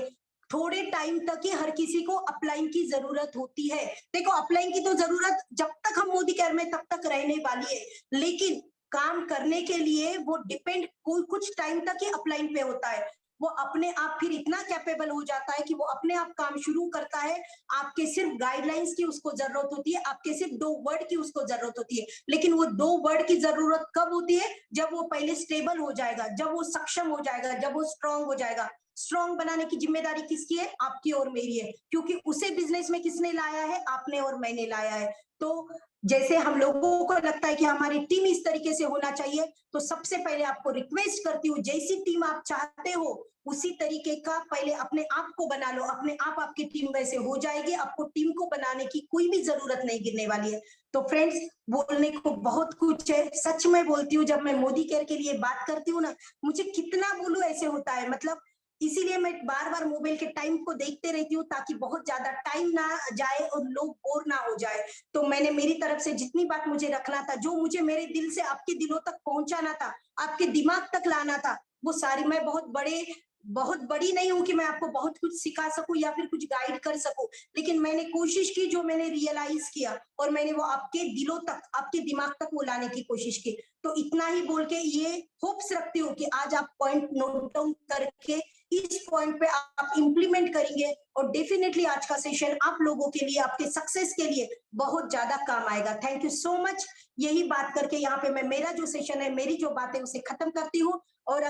थोड़े टाइम तक ही हर किसी को अपलाइन की जरूरत होती है। देखो, अपलाइन की तो जरूरत जब तक हम मोदी केयर में तब तक रहने वाली है, लेकिन काम करने के लिए वो डिपेंड कुछ टाइम तक ही अपलाइन पे होता है। वो अपने आप फिर इतना कैपेबल हो जाता है कि वो अपने आप काम शुरू करता है। आपके सिर्फ गाइडलाइंस की उसको जरूरत होती है, आपके सिर्फ दो वर्ड की उसको जरूरत होती है, लेकिन वो दो वर्ड की जरूरत कब होती है, जब वो पहले स्टेबल हो जाएगा, जब वो सक्षम हो जाएगा, जब वो स्ट्रांग हो जाएगा। स्ट्रांग बनाने की जिम्मेदारी किसकी है, आपकी और मेरी है, क्योंकि उसे बिजनेस में किसने लाया है, आपने और मैंने लाया है। तो जैसे हम लोगों को लगता है कि हमारी टीम इस तरीके से होना चाहिए, तो सबसे पहले आपको रिक्वेस्ट करती हूँ, जैसी टीम आप चाहते हो उसी तरीके का पहले अपने आप को बना लो, अपने आप आपकी टीम वैसे हो जाएगी, आपको टीम को बनाने की कोई भी जरूरत नहीं गिरने वाली है। तो फ्रेंड्स, बोलने को बहुत कुछ है, सच में बोलती हूँ, जब मैं मोदी केयर के लिए बात करती हूँ ना, मुझे कितना बोलूं ऐसे होता है, मतलब इसीलिए मैं बार बार मोबाइल के टाइम को देखते रहती हूँ, ताकि बहुत ज्यादा टाइम ना जाए और लोग बोर ना हो जाए। तो मैंने मेरी तरफ से जितनी बात मुझे रखना था, जो मुझे मेरे दिल से आपके दिलों तक पहुंचाना था, आपके दिमाग तक लाना था, वो सारी, मैं बहुत बड़ी नहीं हूं कि मैं आपको बहुत कुछ सिखा सकूं या फिर कुछ गाइड कर सकूं, लेकिन मैंने कोशिश की, जो मैंने रियलाइज किया, और मैंने वो आपके दिलों तक, आपके दिमाग तक वो लाने की कोशिश की। तो इतना ही बोल के ये होप्स रखती हूँ कि आज आप पॉइंट नोट डाउन करके इस पॉइंट पे आप इंप्लीमेंट करेंगे, और डेफिनेटली आज का सेशन आप लोगों के लिए, आपके सक्सेस के लिए बहुत ज्यादा काम आएगा। Thank you so much. यही बात करके यहाँ पे मैं मेरा जो सेशन है, मेरी जो बात है, उसे खत्म करती हूँ। और